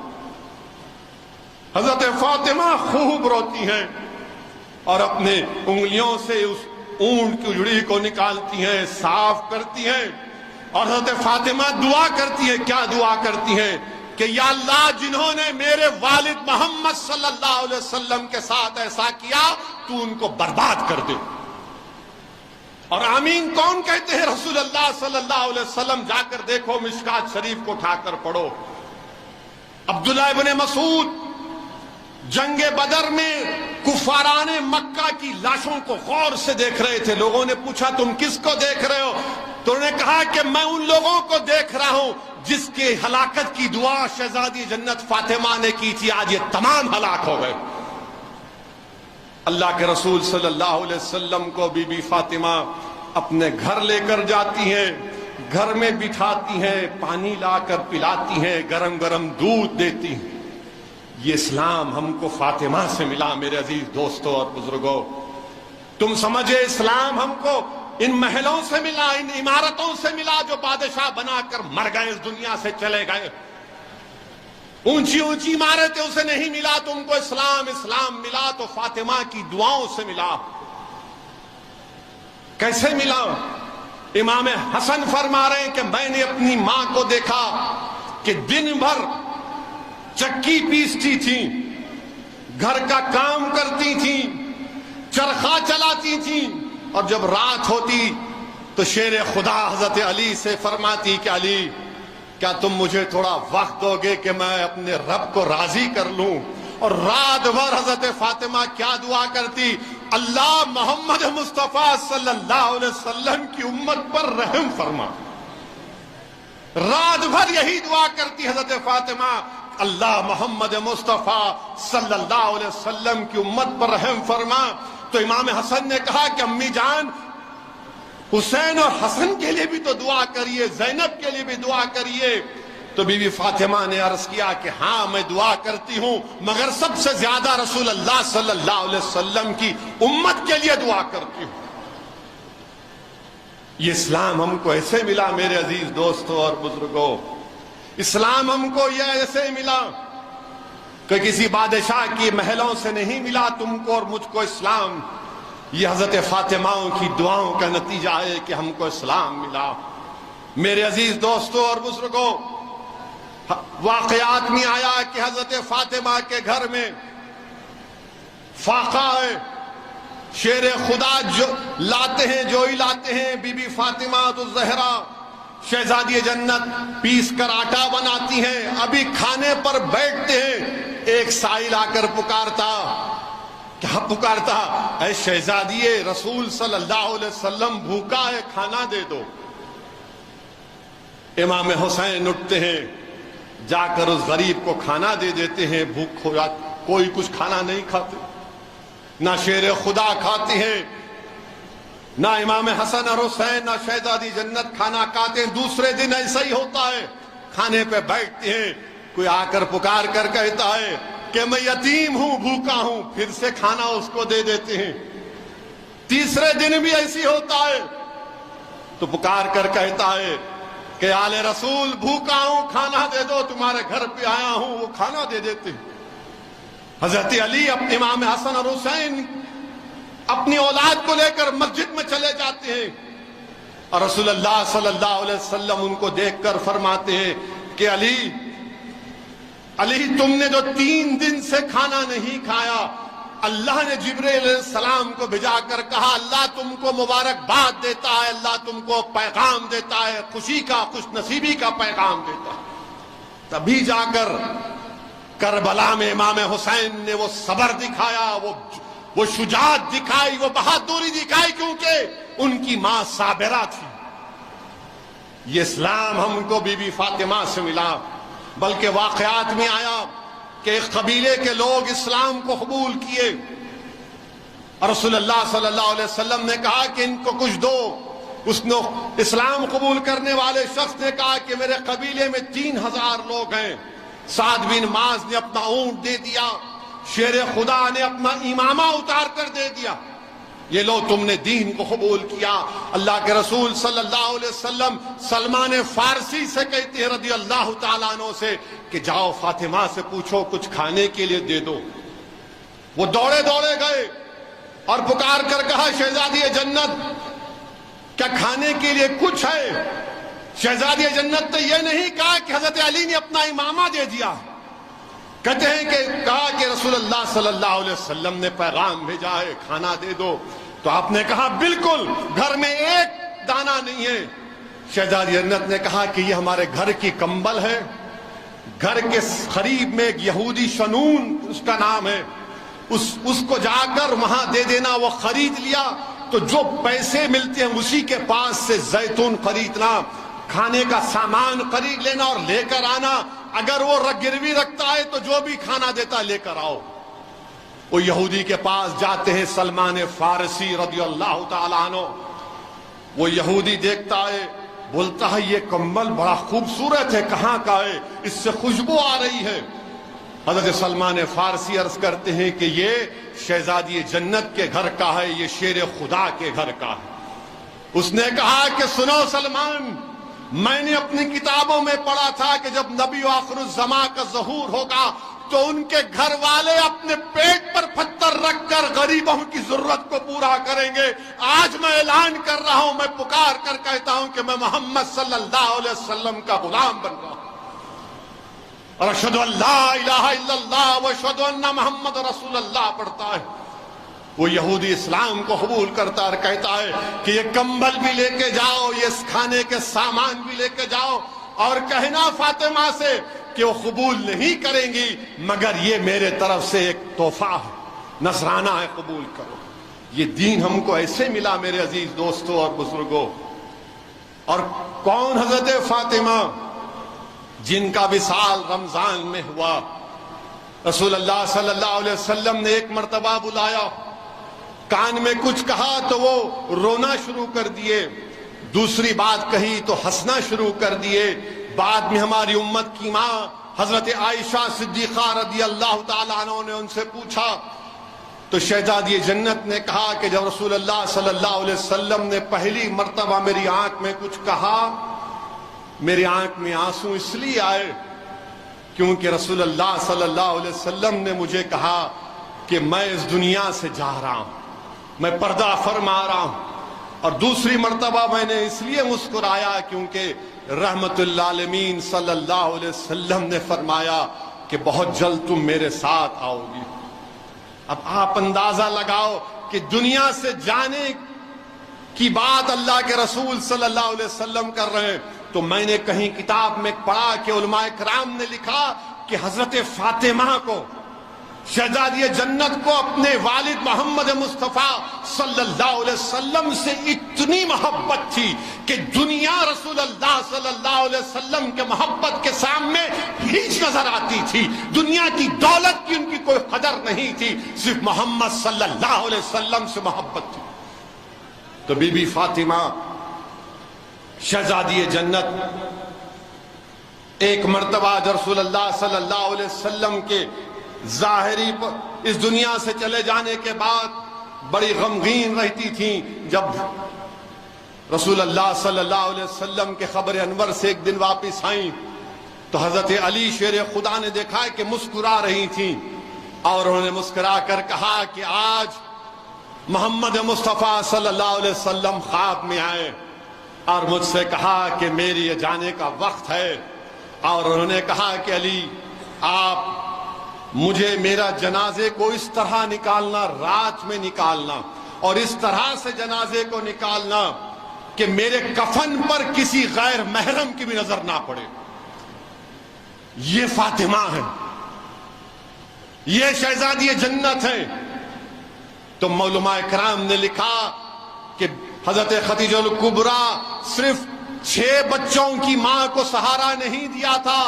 C: حضرت فاطمہ خوب روتی ہیں، اور اپنے انگلیوں سے اس اونٹ کی اجڑی کو نکالتی ہیں، صاف کرتی ہیں۔ اور حضرت فاطمہ دعا کرتی ہے. کیا دعا کرتی ہیں؟ کہ یا اللہ جنہوں نے میرے والد محمد صلی اللہ علیہ وسلم کے ساتھ ایسا کیا تو ان کو برباد کر دے. اور آمین کون کہتے ہیں؟ رسول اللہ صلی اللہ علیہ وسلم. جا کر دیکھو، مشکات شریف کو اٹھا کر پڑھو. عبداللہ ابن مسعود جنگ بدر میں کفاران مکہ کی لاشوں کو غور سے دیکھ رہے تھے. لوگوں نے پوچھا تم کس کو دیکھ رہے ہو؟ تو انہوں نے کہا کہ میں ان لوگوں کو دیکھ رہا ہوں جس کے ہلاکت کی دعا شہزادی جنت فاطمہ نے کی تھی. آج یہ تمام ہلاک ہو گئے. اللہ کے رسول صلی اللہ علیہ وسلم کو بی بی فاطمہ اپنے گھر لے کر جاتی ہیں، گھر میں بٹھاتی ہیں، پانی لا کر پلاتی ہیں، گرم گرم دودھ دیتی ہیں. یہ اسلام ہم کو فاطمہ سے ملا میرے عزیز دوستوں اور بزرگوں. تم سمجھے اسلام ہم کو ان محلوں سے ملا، ان عمارتوں سے ملا جو بادشاہ بنا کر مر گئے، اس دنیا سے چلے گئے. اونچی اونچی عمارتیں اسے نہیں ملا تم کو اسلام. اسلام ملا تو فاطمہ کی دعاؤں سے ملا. کیسے ملا؟ امام حسن فرما رہے ہیں کہ میں نے اپنی ماں کو دیکھا کہ دن بھر چکی پیستی تھی، گھر کا کام کرتی تھی، چرخہ چلاتی تھی، اور جب رات ہوتی تو شیر خدا حضرت علی سے فرماتی کہ علی کیا تم مجھے تھوڑا وقت دو گے کہ میں اپنے رب کو راضی کر لوں. اور رات بھر حضرت فاطمہ کیا دعا کرتی؟ اللہ محمد مصطفیٰ صلی اللہ علیہ وسلم کی امت پر رحم فرما. رات بھر یہی دعا کرتی حضرت فاطمہ، اللہ محمد مصطفیٰ صلی اللہ علیہ وسلم کی امت پر رحم فرما. تو امام حسن نے کہا کہ امی جان حسین اور حسن کے لیے بھی تو دعا کریے، زینب کے لیے بھی دعا کریے. تو بی بی فاطمہ نے عرض کیا کہ ہاں میں دعا کرتی ہوں، مگر سب سے زیادہ رسول اللہ صلی اللہ علیہ وسلم کی امت کے لیے دعا کرتی ہوں. یہ اسلام ہم کو ایسے ملا میرے عزیز دوستوں اور بزرگوں. اسلام ہم کو یہ ایسے ملا کہ کسی بادشاہ کی محلوں سے نہیں ملا تم کو اور مجھ کو اسلام. یہ حضرت فاطماؤں کی دعاؤں کا نتیجہ ہے کہ ہم کو اسلام ملا. میرے عزیز دوستوں اور بزرگوں، واقعات میں آیا کہ حضرت فاطمہ کے گھر میں فاقہ ہے، شیر خدا جو لاتے ہیں، جوئی لاتے ہیں. بی بی فاطمہ الزہرا شہزادی جنت پیس کر آٹا بناتی ہیں. ابھی کھانے پر بیٹھتے ہیں، ایک سائل آ کر پکارتا. کیا پکارتا؟ اے شہزادی رسول صلی اللہ علیہ وسلم بھوکا ہے، کھانا دے دو. امام حسین اٹھتے ہیں، جا کر اس غریب کو کھانا دے دیتے ہیں. بھوک ہو جاتی، کوئی کچھ کھانا نہیں کھاتے، نہ شیر خدا کھاتے ہیں، نہ امام حسن اور حسین نہ شہزادی جنت کھانا کھاتے ہیں. دوسرے دن ایسا ہی ہوتا ہے، کھانے پہ بیٹھتے ہیں، کوئی آ کر پکار کر کہتا ہے کہ میں یتیم ہوں، بھوکا ہوں، پھر سے کھانا اس کو دے دیتے ہیں. تیسرے دن بھی ایسی ہوتا ہے تو پکار کر کہتا ہے کہ آل رسول بھوکا ہوں، کھانا دے دو، تمہارے گھر پہ آیا ہوں. وہ کھانا دے دیتے ہیں. حضرت علی اپنے امام حسن اور حسین اپنی اولاد کو لے کر مسجد میں چلے جاتے ہیں، اور رسول اللہ صلی اللہ علیہ وسلم ان کو دیکھ کر فرماتے ہیں کہ علی تم نے جو 3 دن سے کھانا نہیں کھایا، اللہ نے جبرائیل علیہ السلام کو بھیجا کر کہا اللہ تم کو مبارکباد دیتا ہے، اللہ تم کو پیغام دیتا ہے، خوشی کا، خوش نصیبی کا پیغام دیتا ہے. تبھی جا کر کربلا میں امام حسین نے وہ صبر دکھایا، وہ شجاعت دکھائی، وہ بہادری دکھائی، کیونکہ ان کی ماں صابرہ تھی. یہ اسلام ہم کو بی بی فاطمہ سے ملا. بلکہ واقعات میں آیا کہ ایک قبیلے کے لوگ اسلام کو قبول کیے، اور رسول اللہ صلی اللہ علیہ وسلم نے کہا کہ ان کو کچھ دو. اس نے اسلام قبول کرنے والے شخص نے کہا کہ میرے قبیلے میں 3000 لوگ ہیں. سعد بن معاذ نے اپنا اونٹ دے دیا، شیر خدا نے اپنا امامہ اتار کر دے دیا. یہ لو تم نے دین کو قبول کیا. اللہ کے رسول صلی اللہ علیہ وسلم سلمان فارسی سے کہتے ہیں رضی اللہ تعالیٰ عنہ سے کہ جاؤ فاطمہ سے پوچھو کچھ کھانے کے لیے دے دو. وہ دوڑے دوڑے گئے اور پکار کر کہا شہزادی جنت کیا کھانے کے لیے کچھ ہے؟ شہزادی جنت نے یہ نہیں کہا کہ حضرت علی نے اپنا امامہ دے دیا، کہتے ہیں کہ کہا کہ رسول اللہ صلی اللہ علیہ وسلم نے پیغام بھیجا ہے کھانا دے دو، تو آپ نے کہا بالکل، گھر میں ایک دانہ نہیں ہے۔ شہزادی جنت نے کہا کہ یہ ہمارے گھر کی کمبل ہے، گھر کے قریب میں ایک یہودی شنون اس کا نام ہے، اس کو جا کر وہاں دے دینا۔ وہ خرید لیا، تو جو پیسے ملتے ہیں اسی کے پاس سے زیتون خریدنا، کھانے کا سامان خرید لینا اور لے کر آنا، اگر وہ گروی رکھتا ہے تو جو بھی کھانا دیتا لے کر آؤ۔ وہ یہودی کے پاس جاتے ہیں سلمان فارسی رضی اللہ تعالیٰ عنہ، وہ یہودی دیکھتا ہے، بولتا ہے یہ کمبل بڑا خوبصورت ہے، کہاں کا ہے، اس سے خوشبو آ رہی ہے۔ حضرت سلمان فارسی عرض کرتے ہیں کہ یہ شہزادی جنت کے گھر کا ہے، یہ شیر خدا کے گھر کا ہے۔ اس نے کہا کہ سنو سلمان، میں نے اپنی کتابوں میں پڑھا تھا کہ جب نبی آخر الزمان کا ظہور ہوگا تو ان کے گھر والے اپنے پیٹ پر پتھر رکھ کر غریبوں کی ضرورت کو پورا کریں گے۔ آج میں اعلان کر رہا ہوں، میں پکار کر کہتا ہوں کہ میں محمد صلی اللہ علیہ وسلم کا غلام بن رہا ہوں، اور اشہد ان لا الہ الا اللہ و اشہد ان محمد رسول اللہ پڑھتا ہے۔ وہ یہودی اسلام کو قبول کرتا اور کہتا ہے کہ یہ کمبل بھی لے کے جاؤ، یہ کھانے کے سامان بھی لے کے جاؤ، اور کہنا فاطمہ سے کہ وہ قبول نہیں کریں گی مگر یہ میرے طرف سے ایک تحفہ ہے، نذرانہ ہے، قبول کرو۔ یہ دین ہم کو ایسے ملا میرے عزیز دوستوں اور بزرگوں۔ اور کون حضرت فاطمہ جن کا وصال رمضان میں ہوا؟ رسول اللہ صلی اللہ علیہ وسلم نے ایک مرتبہ بلایا، کان میں کچھ کہا تو وہ رونا شروع کر دیے، دوسری بات کہی تو ہنسنا شروع کر دیے۔ بعد میں ہماری امت کی ماں حضرت عائشہ صدیقہ رضی اللہ تعالیٰ عنہ نے ان سے پوچھا، تو شہزادی جنت نے کہا کہ جب رسول اللہ صلی اللہ علیہ وسلم نے پہلی مرتبہ میری آنکھ میں کچھ کہا، میری آنکھ میں آنسو اس لیے آئے کیونکہ رسول اللہ صلی اللہ علیہ وسلم نے مجھے کہا کہ میں اس دنیا سے جا رہا ہوں، میں پردہ فرما رہا ہوں۔ اور دوسری مرتبہ میں نے اس لیے مسکرایا کیونکہ رحمت للعالمین صلی اللہ علیہ وسلم نے فرمایا کہ بہت جلد تم میرے ساتھ آؤ گی۔ اب آپ اندازہ لگاؤ کہ دنیا سے جانے کی بات اللہ کے رسول صلی اللہ علیہ وسلم کر رہے ہیں، تو میں نے کہیں کتاب میں پڑھا کہ علماء کرام نے لکھا کہ حضرت فاطمہ کو، شہزادی جنت کو اپنے والد محمد مصطفیٰ صلی اللہ علیہ وسلم سے اتنی محبت تھی کہ دنیا رسول اللہ صلی اللہ علیہ وسلم کے محبت کے سامنے ہیچ نظر آتی تھی، دنیا کی دولت کی ان کی کوئی قدر نہیں تھی، صرف محمد صلی اللہ علیہ وسلم سے محبت تھی۔ تو بی بی فاطمہ شہزادی جنت ایک مرتبہ رسول اللہ صلی اللہ علیہ وسلم کے ظاہری اس دنیا سے چلے جانے کے بعد بڑی غمگین رہتی تھیں۔ جب رسول اللہ صلی اللہ علیہ وسلم کے خبر انور سے ایک دن واپس آئیں تو حضرت علی شیر خدا نے دیکھا کہ مسکرا رہی تھیں، اور انہوں نے مسکرا کر کہا کہ آج محمد مصطفیٰ صلی اللہ علیہ وسلم خواب میں آئے اور مجھ سے کہا کہ میری یہ جانے کا وقت ہے، اور انہوں نے کہا کہ علی آپ مجھے میرا جنازے کو اس طرح نکالنا، رات میں نکالنا، اور اس طرح سے جنازے کو نکالنا کہ میرے کفن پر کسی غیر محرم کی بھی نظر نہ پڑے۔ یہ فاطمہ ہے، یہ شہزادی جنت ہے۔ تو علماء کرام نے لکھا کہ حضرت خدیجہ الکبریٰ صرف 6 بچوں کی ماں کو سہارا نہیں دیا تھا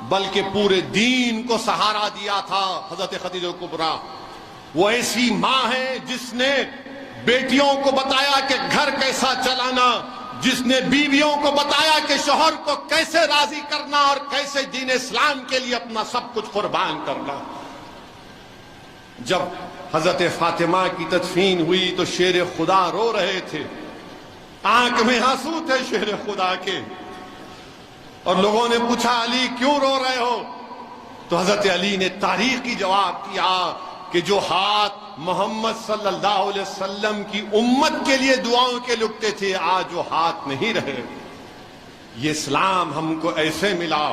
C: بلکہ پورے دین کو سہارا دیا تھا۔ حضرت خدیجہ الکبریٰ وہ ایسی ماں ہے جس نے بیٹیوں کو بتایا کہ گھر کیسا چلانا، جس نے بیویوں کو بتایا کہ شوہر کو کیسے راضی کرنا اور کیسے دین اسلام کے لیے اپنا سب کچھ قربان کرنا۔ جب حضرت فاطمہ کی تدفین ہوئی تو شیر خدا رو رہے تھے، آنکھ میں آنسو تھے شیر خدا کے، اور لوگوں نے پوچھا علی کیوں رو رہے ہو؟ تو حضرت علی نے تاریخی جواب دیا کہ جو ہاتھ محمد صلی اللہ علیہ وسلم کی امت کے لیے دعاؤں کے لکھتے تھے آج وہ ہاتھ نہیں رہے۔ یہ اسلام ہم کو ایسے ملا،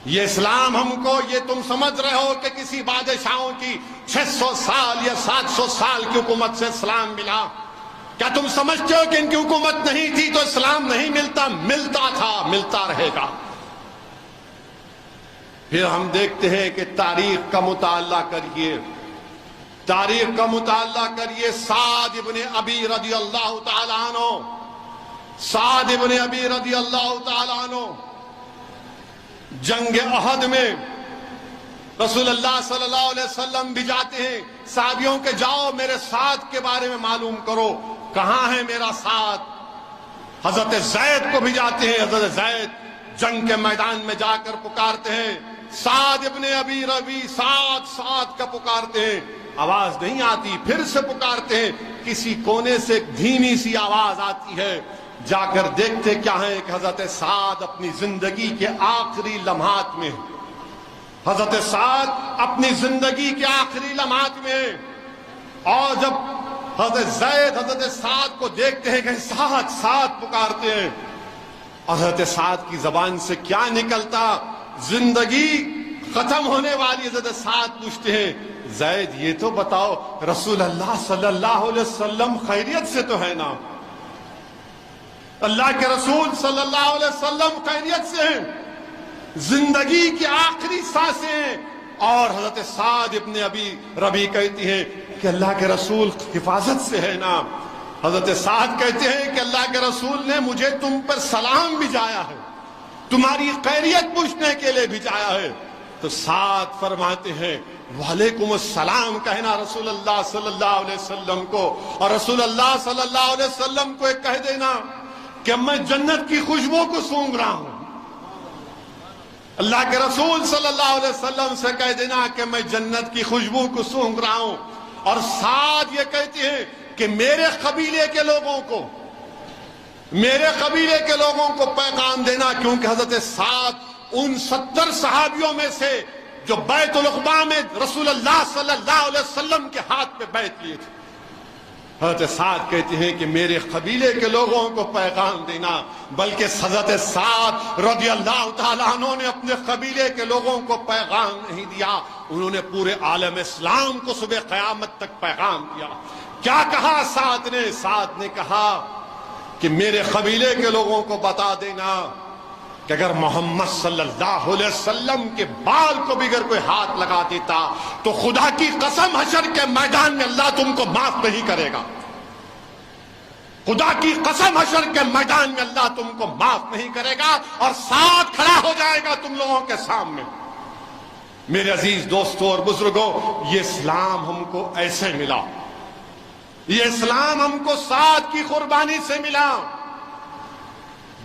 C: یہ اسلام ہم کو، یہ تم سمجھ رہے ہو کہ کسی بادشاہوں کی 600 سال یا 700 سال کی حکومت سے اسلام ملا؟ کیا تم سمجھتے ہو کہ ان کی حکومت نہیں تھی تو اسلام نہیں ملتا؟ ملتا تھا، ملتا رہے گا۔ پھر ہم دیکھتے ہیں کہ تاریخ کا مطالعہ کریے، تاریخ کا مطالعہ کریے۔ سعد ابن ابی رضی اللہ تعالیٰ عنہ، سعد ابن ابی رضی اللہ تعالیٰ عنہ جنگ احد میں رسول اللہ صلی اللہ علیہ وسلم بھی جاتے ہیں، صحابیوں کے جاؤ میرے سعد کے بارے میں معلوم کرو، کہاں ہے میرا سعد؟ حضرت زید کو بھی جاتے ہیں، حضرت زید جنگ کے میدان میں جا کر پکارتے ہیں، سعد ابن ابی ربی، سعد سعد کا پکارتے ہیں، آواز نہیں آتی، پھر سے پکارتے ہیں، کسی کونے سے دھیمی سی آواز آتی ہے، جا کر دیکھتے کیا ہے کہ حضرت سعد اپنی زندگی کے آخری لمحات میں، حضرت سعد اپنی زندگی کے آخری لمحات میں، اور جب حضرت زید حضرت سعد کو دیکھتے ہیں کہ سعد سعد پکارتے ہیں، حضرت سعد کی زبان سے کیا نکلتا؟ زندگی ختم ہونے والی حضرت سعد پوچھتے ہیں، زید یہ تو بتاؤ رسول اللہ صلی اللہ علیہ وسلم خیریت سے تو ہے نا؟ اللہ کے رسول صلی اللہ علیہ وسلم خیریت سے ہیں، زندگی کی آخری سانسیں، اور حضرت سعد ابن ابی ربی کہتی ہیں کہ اللہ کے رسول حفاظت سے ہے نا؟ حضرت سعد کہتے ہیں کہ اللہ کے رسول نے مجھے تم پر سلام بھیجایا ہے، تمہاری خیریت پوچھنے کے لیے بھیجایا ہے۔ تو سعد فرماتے ہیں وعلیکم السلام کہنا رسول اللہ صلی اللہ علیہ وسلم کو، اور رسول اللہ صلی اللہ علیہ وسلم کو ایک کہہ دینا کہ میں جنت کی خوشبو کو سونگھ رہا ہوں۔ اللہ کے رسول صلی اللہ علیہ وسلم سے کہہ دینا کہ میں جنت کی خوشبو کو سونگھ رہا ہوں۔ اور سعد یہ کہتے ہیں کہ میرے قبیلے کے لوگوں کو، میرے قبیلے کے لوگوں کو پیغام دینا، کیونکہ حضرت سعد ان 70 صحابیوں میں سے جو بیت العقبہ میں رسول اللہ صلی اللہ علیہ وسلم کے ہاتھ پہ بیعت لیے تھے، حضرت سعد کہتے ہیں کہ میرے قبیلے کے لوگوں کو پیغام دینا، بلکہ حضرت سعد رضی اللہ تعالیٰ عنہ نے اپنے قبیلے کے لوگوں کو پیغام نہیں دیا، انہوں نے پورے عالم اسلام کو صبح قیامت تک پیغام دیا۔ کیا کہا سعد نے؟ سعد نے کہا کہ میرے قبیلے کے لوگوں کو بتا دینا کہ اگر محمد صلی اللہ علیہ وسلم کے بال کو بھی اگر کوئی ہاتھ لگا دیتا تو خدا کی قسم حشر کے میدان میں اللہ تم کو معاف نہیں کرے گا، خدا کی قسم حشر کے میدان میں اللہ تم کو معاف نہیں کرے گا، اور ساتھ کھڑا ہو جائے گا تم لوگوں کے سامنے۔ میرے عزیز دوستوں اور بزرگوں، یہ اسلام ہم کو ایسے ملا، یہ اسلام ہم کو سعد کی قربانی سے ملا۔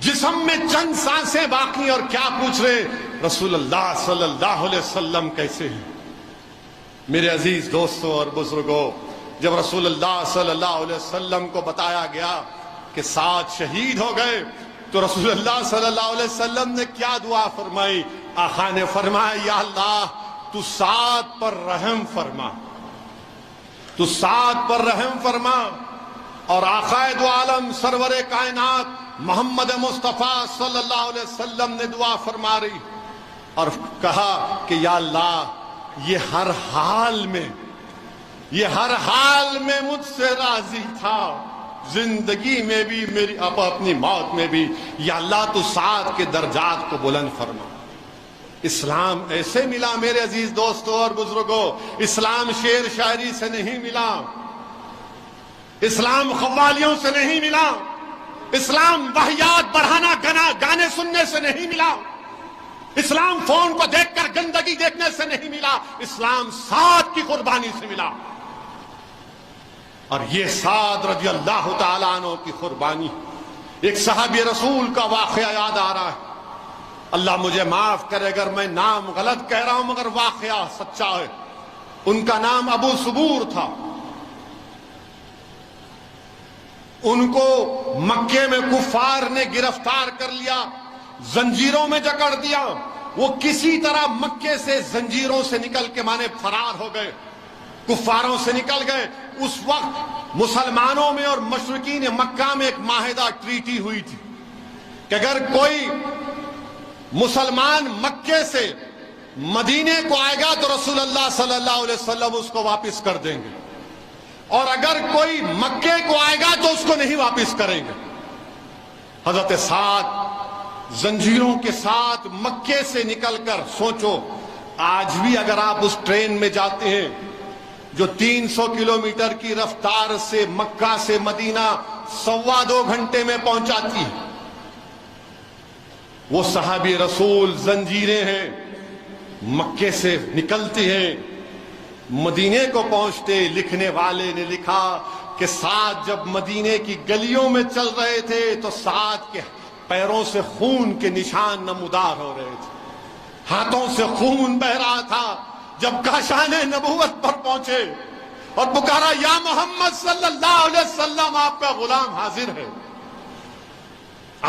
C: جسم میں چند سانسیں باقی، اور کیا پوچھ رہے رسول اللہ صلی اللہ علیہ وسلم کیسے ہیں؟ میرے عزیز دوستوں اور بزرگوں، جب رسول اللہ صلی اللہ علیہ وسلم کو بتایا گیا کہ سعد شہید ہو گئے تو رسول اللہ صلی اللہ علیہ وسلم نے کیا دعا فرمائی؟ آقا نے فرمایا یا اللہ تو سعد پر رحم فرما، تو سعد پر رحم فرما۔ اور آقا دو عالم سرور کائنات محمد مصطفیٰ صلی اللہ علیہ وسلم نے دعا فرما رہی اور کہا کہ یا اللہ یہ ہر حال میں، یہ ہر حال میں مجھ سے راضی تھا، زندگی میں بھی میری اپنی موت میں بھی، یا اللہ تو سعد کے درجات کو بلند فرما۔ اسلام ایسے ملا میرے عزیز دوستوں اور بزرگوں، اسلام شعر شاعری سے نہیں ملا، اسلام قوالیوں سے نہیں ملا، اسلام وحیات بڑھانا گانے سننے سے نہیں ملا، اسلام فون کو دیکھ کر گندگی دیکھنے سے نہیں ملا، اسلام سعد کی قربانی سے ملا۔ اور یہ سعد رضی اللہ تعالیٰ عنہ کی قربانی، ایک صحابی رسول کا واقعہ یاد آ رہا ہے، اللہ مجھے معاف کرے اگر میں نام غلط کہہ رہا ہوں مگر واقعہ سچا ہے۔ ان کا نام ابو صبور تھا، ان کو مکے میں کفار نے گرفتار کر لیا، زنجیروں میں جکڑ دیا، وہ کسی طرح مکے سے زنجیروں سے نکل کے مانے فرار ہو گئے، کفاروں سے نکل گئے۔ اس وقت مسلمانوں میں اور مشرکین مکہ میں ایک معاہدہ ٹریٹی ہوئی تھی کہ اگر کوئی مسلمان مکے سے مدینے کو آئے گا تو رسول اللہ صلی اللہ علیہ وسلم اس کو واپس کر دیں گے، اور اگر کوئی مکے کو آئے گا تو اس کو نہیں واپس کریں گے۔ حضرت سعد زنجیروں کے ساتھ مکے سے نکل کر، سوچو آج بھی اگر آپ اس ٹرین میں جاتے ہیں جو 300 کلومیٹر کی رفتار سے مکہ سے مدینہ 2.25 گھنٹے میں پہنچاتی ہے، وہ صحابی رسول زنجیریں ہیں، مکے سے نکلتے ہیں، مدینے کو پہنچتے۔ لکھنے والے نے لکھا کہ سعد جب مدینے کی گلیوں میں چل رہے تھے تو سعد کے پیروں سے خون کے نشان نمودار ہو رہے تھے، ہاتھوں سے خون بہ رہا تھا۔ جب کاشان نبوت پر پہنچے اور پکارا یا محمد صلی اللہ علیہ وسلم، آپ کا غلام حاضر ہے،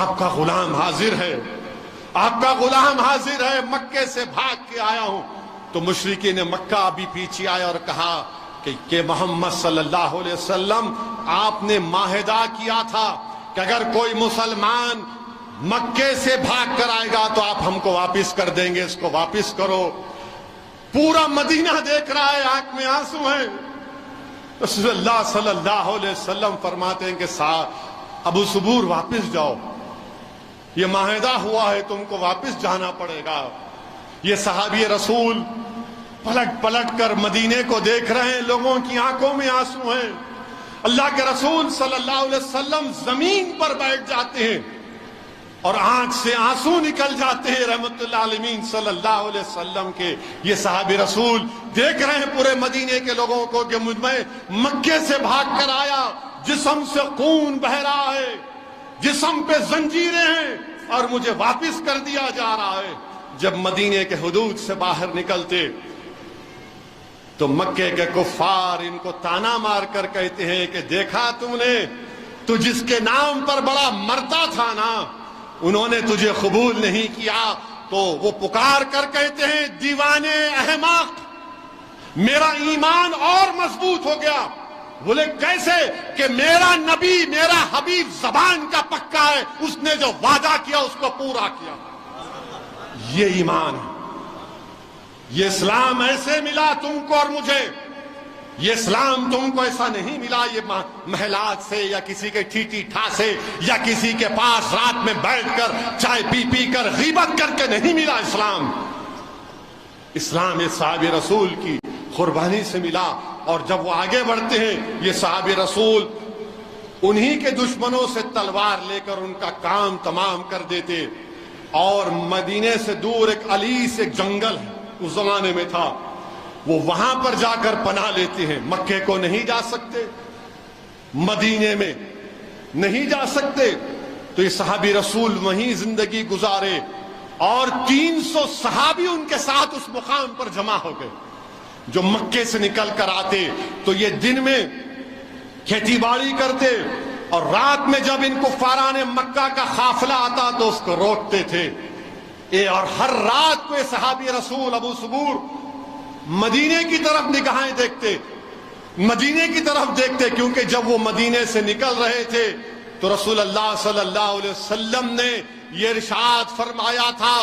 C: آپ کا غلام حاضر ہے، آپ کا غلام حاضر ہے، مکے سے بھاگ کے آیا ہوں، تو مشرکین مکہ ابھی پیچھے آئے اور کہا کہ محمد صلی اللہ علیہ وسلم آپ نے معاہدہ کیا تھا کہ اگر کوئی مسلمان مکے سے بھاگ کر آئے گا تو آپ ہم کو واپس کر دیں گے، اس کو واپس کرو۔ پورا مدینہ دیکھ رہا ہے، آنکھ میں آنسو ہیں۔ رسول اللہ صلی اللہ علیہ وسلم فرماتے ہیں کہ ابو سبور واپس جاؤ، یہ معاہدہ ہوا ہے، تم کو واپس جانا پڑے گا۔ یہ صحابی رسول پلٹ پلٹ کر مدینے کو دیکھ رہے ہیں، لوگوں کی آنکھوں میں آنسو ہیں۔ اللہ کے رسول صلی اللہ علیہ وسلم زمین پر بیٹھ جاتے ہیں اور آنکھ سے آنسو نکل جاتے ہیں رحمت اللہ عالمین صلی اللہ علیہ وسلم کے۔ یہ صحابی رسول دیکھ رہے ہیں پورے مدینے کے لوگوں کو کہ میں مکے سے بھاگ کر آیا، جسم سے خون بہ رہا ہے، جسم پہ زنجیریں ہیں، اور مجھے واپس کر دیا جا رہا ہے۔ جب مدینے کے حدود سے باہر نکلتے تو مکے کے کفار ان کو تانا مار کر کہتے ہیں کہ دیکھا تم نے، تو جس کے نام پر بڑا مرتا تھا نا، انہوں نے تجھے قبول نہیں کیا۔ تو وہ پکار کر کہتے ہیں دیوانے احمق، میرا ایمان اور مضبوط ہو گیا۔ بولے کیسے؟ کہ میرا نبی، میرا حبیب زبان کا پکا ہے، اس نے جو وعدہ کیا اس کو پورا کیا۔ یہ ایمان ہے، یہ اسلام ایسے ملا تم کو اور مجھے، یہ اسلام تم کو ایسا نہیں ملا یہ محلات سے یا کسی کے ٹھیٹھی ٹھا سے یا کسی کے پاس رات میں بیٹھ کر چائے پی پی کر غیبت کر کے نہیں ملا۔ اسلام یہ صحابی رسول کی قربانی سے ملا۔ اور جب وہ آگے بڑھتے ہیں، یہ صحابی رسول انہی کے دشمنوں سے تلوار لے کر ان کا کام تمام کر دیتے، اور مدینے سے دور ایک علیس ایک جنگل ہے، اس زمانے میں تھا، وہ وہاں پر جا کر پناہ لیتے ہیں۔ مکے کو نہیں جا سکتے، مدینے میں نہیں جا سکتے، تو یہ صحابی رسول وہیں زندگی گزارے، اور 300 صحابی ان کے ساتھ اس مقام پر جمع ہو گئے۔ جو مکے سے نکل کر آتے تو یہ دن میں کھیتی باڑی کرتے، اور رات میں جب ان کفاران مکہ کا قافلہ آتا تو اس کو روکتے تھے۔ اور ہر رات کو یہ صحابی رسول ابو سبور مدینے کی طرف نگاہیں دیکھتے، مدینے کی طرف دیکھتے، کیونکہ جب وہ مدینے سے نکل رہے تھے تو رسول اللہ صلی اللہ علیہ وسلم نے یہ ارشاد فرمایا تھا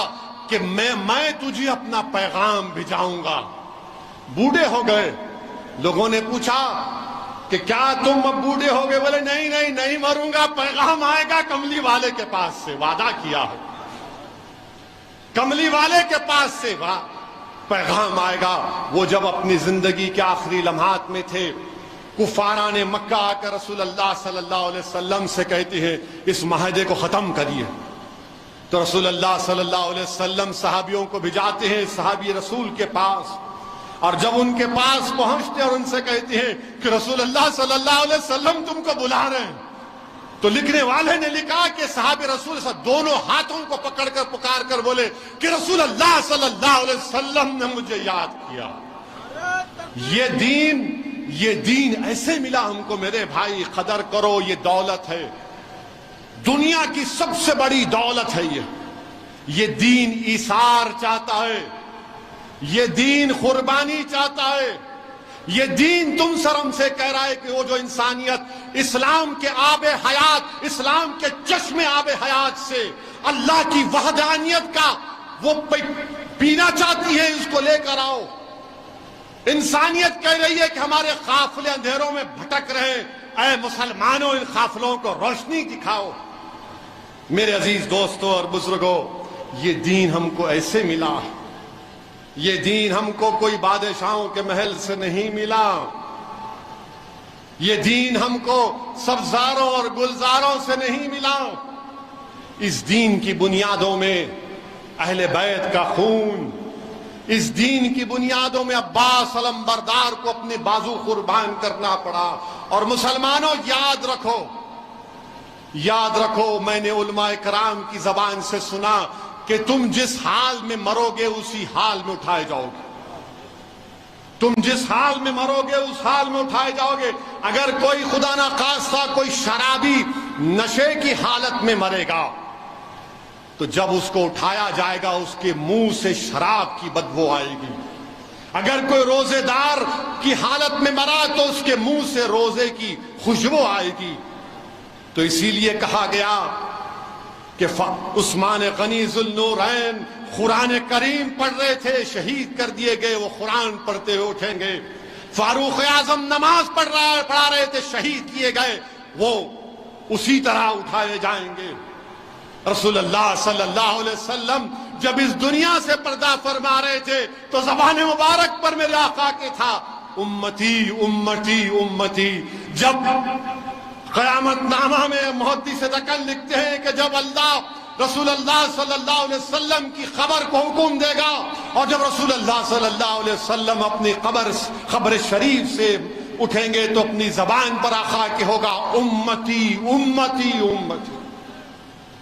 C: کہ میں تجھے اپنا پیغام بھیجاؤں گا۔ بوڑھے ہو گئے، لوگوں نے پوچھا کہ کیا تم اب بوڑھے ہو گئے؟ بولے نہیں مروں گا، پیغام آئے گا کملی والے کے پاس سے، وعدہ کیا ہے، کملی والے کے پاس سے پیغام آئے گا۔ وہ جب اپنی زندگی کے آخری لمحات میں تھے، کفاران مکہ آ کر رسول اللہ صلی اللہ علیہ وسلم سے کہتے ہیں اس معاہدے کو ختم کریے، تو رسول اللہ صلی اللہ علیہ وسلم صحابیوں کو بھیجاتے ہیں صحابی رسول کے پاس، اور جب ان کے پاس پہنچتے اور ان سے کہتے ہیں کہ رسول اللہ صلی اللہ علیہ وسلم تم کو بلا رہے ہیں، تو لکھنے والے نے لکھا کہ صحابی رسول سے دونوں ہاتھوں کو پکڑ کر پکار کر بولے کہ رسول اللہ صلی اللہ علیہ وسلم نے مجھے یاد کیا۔ یہ دین ایسے ملا ہم کو میرے بھائی، قدر کرو، یہ دولت ہے، دنیا کی سب سے بڑی دولت ہے یہ دین ایثار چاہتا ہے، یہ دین قربانی چاہتا ہے، یہ دین تم سر ہم سے کہہ رہا ہے کہ وہ جو انسانیت اسلام کے آب حیات، اسلام کے چشم آب حیات سے اللہ کی وحدانیت کا وہ پینا چاہتی ہے، اس کو لے کر آؤ۔ انسانیت کہہ رہی ہے کہ ہمارے قافلے اندھیروں میں بھٹک رہے، اے مسلمانوں ان قافلوں کو روشنی دکھاؤ۔ میرے عزیز دوستوں اور بزرگوں، یہ دین ہم کو ایسے ملا، یہ دین ہم کو کوئی بادشاہوں کے محل سے نہیں ملا، یہ دین ہم کو سبزاروں اور گلزاروں سے نہیں ملا۔ اس دین کی بنیادوں میں اہل بیت کا خون، اس دین کی بنیادوں میں عباس علمبردار کو اپنے بازو قربان کرنا پڑا۔ اور مسلمانوں یاد رکھو، میں نے علماء کرام کی زبان سے سنا کہ تم جس حال میں مرو گے اسی حال میں اٹھائے جاؤ گے، تم جس حال میں مرو گے اس حال میں اٹھائے جاؤ گے۔ اگر کوئی خدا نخواستہ کوئی شرابی نشے کی حالت میں مرے گا تو جب اس کو اٹھایا جائے گا اس کے منہ سے شراب کی بدبو آئے گی۔ اگر کوئی روزے دار کی حالت میں مرا تو اس کے منہ سے روزے کی خوشبو آئے گی۔ تو اسی لیے کہا گیا کہ عثمان غنی ذوالنورین قرآن کریم پڑھ رہے تھے، شہید کر دیے گئے، وہ قرآن پڑھتے ہوئے اٹھیں گے۔ فاروق اعظم نماز پڑھا رہے تھے، شہید کیے گئے، وہ اسی طرح اٹھائے جائیں گے۔ رسول اللہ صلی اللہ علیہ وسلم جب اس دنیا سے پردہ فرما رہے تھے تو زبان مبارک پر میرے آقا کے تھا امتی امتی امتی۔ جب قیامت نامہ میں محدث دکن لکھتے ہیں کہ جب اللہ رسول اللہ صلی اللہ علیہ وسلم کی خبر کو حکم دے گا اور جب رسول اللہ صلی اللہ علیہ وسلم اپنی قبر شریف سے اٹھیں گے تو اپنی زبان پر آقا کے ہوگا امتی امتی امتی۔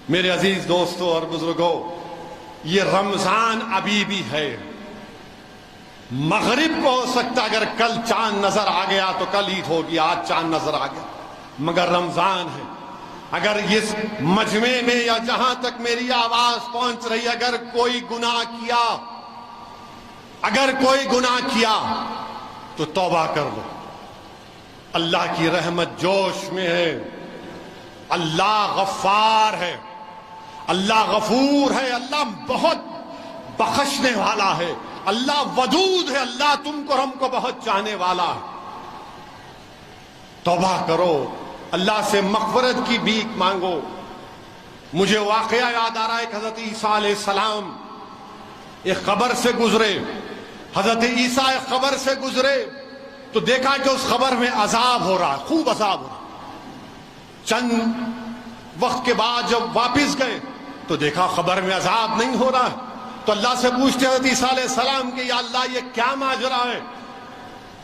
C: میرے عزیز دوستوں اور بزرگوں، یہ رمضان ابھی بھی ہے، مغرب کو ہو سکتا اگر کل چاند نظر آ گیا تو کل عید ہوگی، آج چاند نظر آ گیا، مگر رمضان ہے۔ اگر اس مجمع میں یا جہاں تک میری آواز پہنچ رہی، اگر کوئی گناہ کیا تو توبہ کر لو، اللہ کی رحمت جوش میں ہے، اللہ غفار ہے، اللہ غفور ہے، اللہ بہت بخشنے والا ہے، اللہ ودود ہے، اللہ تم کو ہم کو بہت چاہنے والا ہے۔ توبہ کرو، اللہ سے مغفرت کی بھیک مانگو۔ مجھے واقعہ یاد آ رہا ہے کہ حضرت عیسیٰ علیہ السلام ایک قبر سے گزرے، حضرت عیسیٰ ایک قبر سے گزرے تو دیکھا کہ اس قبر میں عذاب ہو رہا ہے، خوب عذاب ہو رہا ہے۔ چند وقت کے بعد جب واپس گئے تو دیکھا قبر میں عذاب نہیں ہو رہا ہے، تو اللہ سے پوچھتے حضرت عیسیٰ علیہ السلام کہ یا اللہ یہ کیا ماجرا ہے؟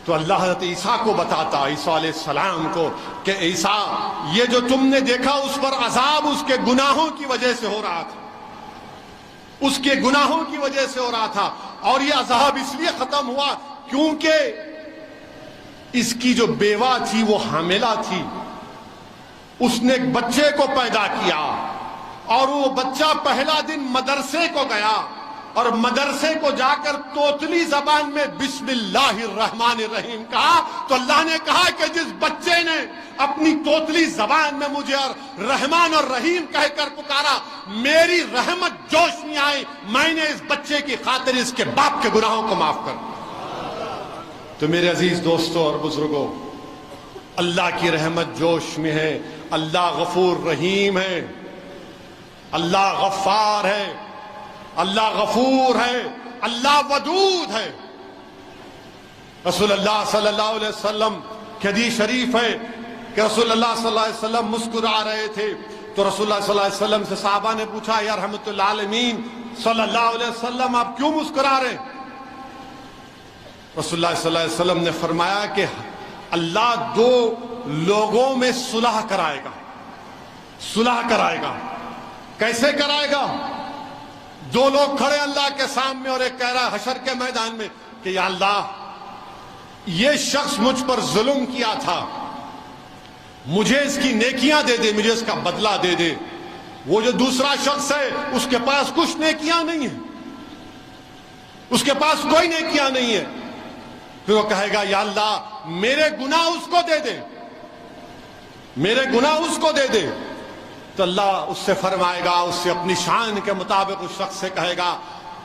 C: تو اللہ حضرت عیسیٰ کو بتاتا، عیسیٰ علیہ السلام کو، کہ عیسیٰ یہ جو تم نے دیکھا اس پر عذاب اس کے گناہوں کی وجہ سے ہو رہا تھا، اس کے گناہوں کی وجہ سے ہو رہا تھا، اور یہ عذاب اس لیے ختم ہوا کیونکہ اس کی جو بیوہ تھی وہ حاملہ تھی، اس نے ایک بچے کو پیدا کیا اور وہ بچہ پہلا دن مدرسے کو گیا اور مدرسے کو جا کر توتلی زبان میں بسم اللہ الرحمن الرحیم کہا، تو اللہ نے کہا کہ جس بچے نے اپنی توتلی زبان میں مجھے رحمان اور رحیم کہہ کر پکارا، میری رحمت جوش میں آئی، میں نے اس بچے کی خاطر اس کے باپ کے گناہوں کو معاف کر دیا۔ تو میرے عزیز دوستوں اور بزرگوں، اللہ کی رحمت جوش میں ہے، اللہ غفور رحیم ہے، اللہ غفار ہے، اللہ غفور ہے، اللہ ودود ہے۔ رسول اللہ صلی اللہ علیہ وسلم کی حدیث شریف ہے کہ رسول اللہ صلی اللہ علیہ وسلم مسکرا رہے تھے تو رسول اللہ صلی اللہ علیہ وسلم سے صحابہ نے پوچھا یا رحمت اللہ عالمین صلی اللہ علیہ وسلم آپ کیوں مسکرا رہے ہیں؟ رسول اللہ صلی اللہ علیہ وسلم نے فرمایا کہ اللہ دو لوگوں میں صلح کرائے گا، صلح کرائے گا۔ کیسے کرائے گا؟ دو لوگ کھڑے اللہ کے سامنے اور ایک کہہ رہا ہے حشر کے میدان میں کہ یا اللہ یہ شخص مجھ پر ظلم کیا تھا، مجھے اس کی نیکیاں دے دے، مجھے اس کا بدلہ دے دے۔ وہ جو دوسرا شخص ہے اس کے پاس کچھ نیکیاں نہیں ہیں، اس کے پاس کوئی نیکیاں نہیں ہے، پھر وہ کہے گا یا اللہ میرے گناہ اس کو دے دے، میرے گناہ اس کو دے دے۔ تو اللہ اس سے فرمائے گا، اس سے اپنی شان کے مطابق اس شخص سے کہے گا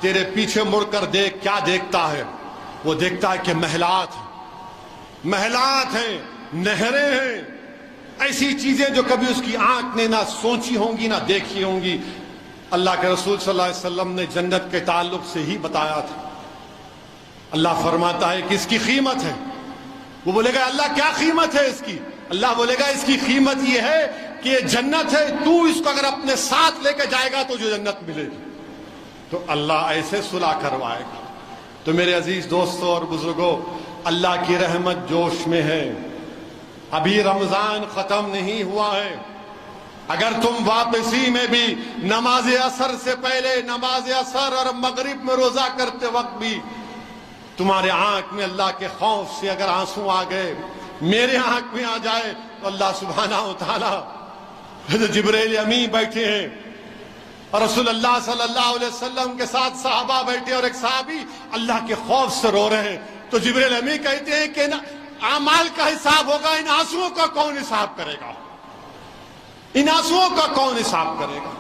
C: تیرے پیچھے مڑ کر دیکھ، کیا دیکھتا ہے؟ وہ دیکھتا ہے کہ محلات ہیں، نہریں ہیں، ایسی چیزیں جو کبھی اس کی آنکھ نے نہ سوچی ہوں گی نہ دیکھی ہوں گی۔ اللہ کے رسول صلی اللہ علیہ وسلم نے جنت کے تعلق سے ہی بتایا تھا۔ اللہ فرماتا ہے کہ اس کی قیمت ہے۔ وہ بولے گا اللہ کیا قیمت ہے اس کی؟ اللہ بولے گا اس کی قیمت یہ ہے کہ یہ جنت ہے، تو اس کو اگر اپنے ساتھ لے کے جائے گا تو جو جنت ملے گی۔ تو اللہ ایسے صلح کروائے گا۔ تو میرے عزیز دوستوں اور بزرگوں، اللہ کی رحمت جوش میں ہے، ابھی رمضان ختم نہیں ہوا ہے۔ اگر تم واپسی میں بھی نماز عصر سے پہلے، نماز عصر اور مغرب میں روزہ کرتے وقت بھی تمہارے آنکھ میں اللہ کے خوف سے اگر آنسو آ گئے، میرے آنکھ میں آ جائے، تو اللہ سبحانہ و تعالیٰ، حضرت جبرائیل امین بیٹھے ہیں اور رسول اللہ صلی اللہ علیہ وسلم کے ساتھ صحابہ بیٹھے اور ایک صحابی اللہ کے خوف سے رو رہے ہیں، تو جبرائیل امین کہتے ہیں کہ اعمال کا حساب ہوگا، ان آنسوؤں کا کون حساب کرے گا؟ ان آنسوؤں کا کون حساب کرے گا؟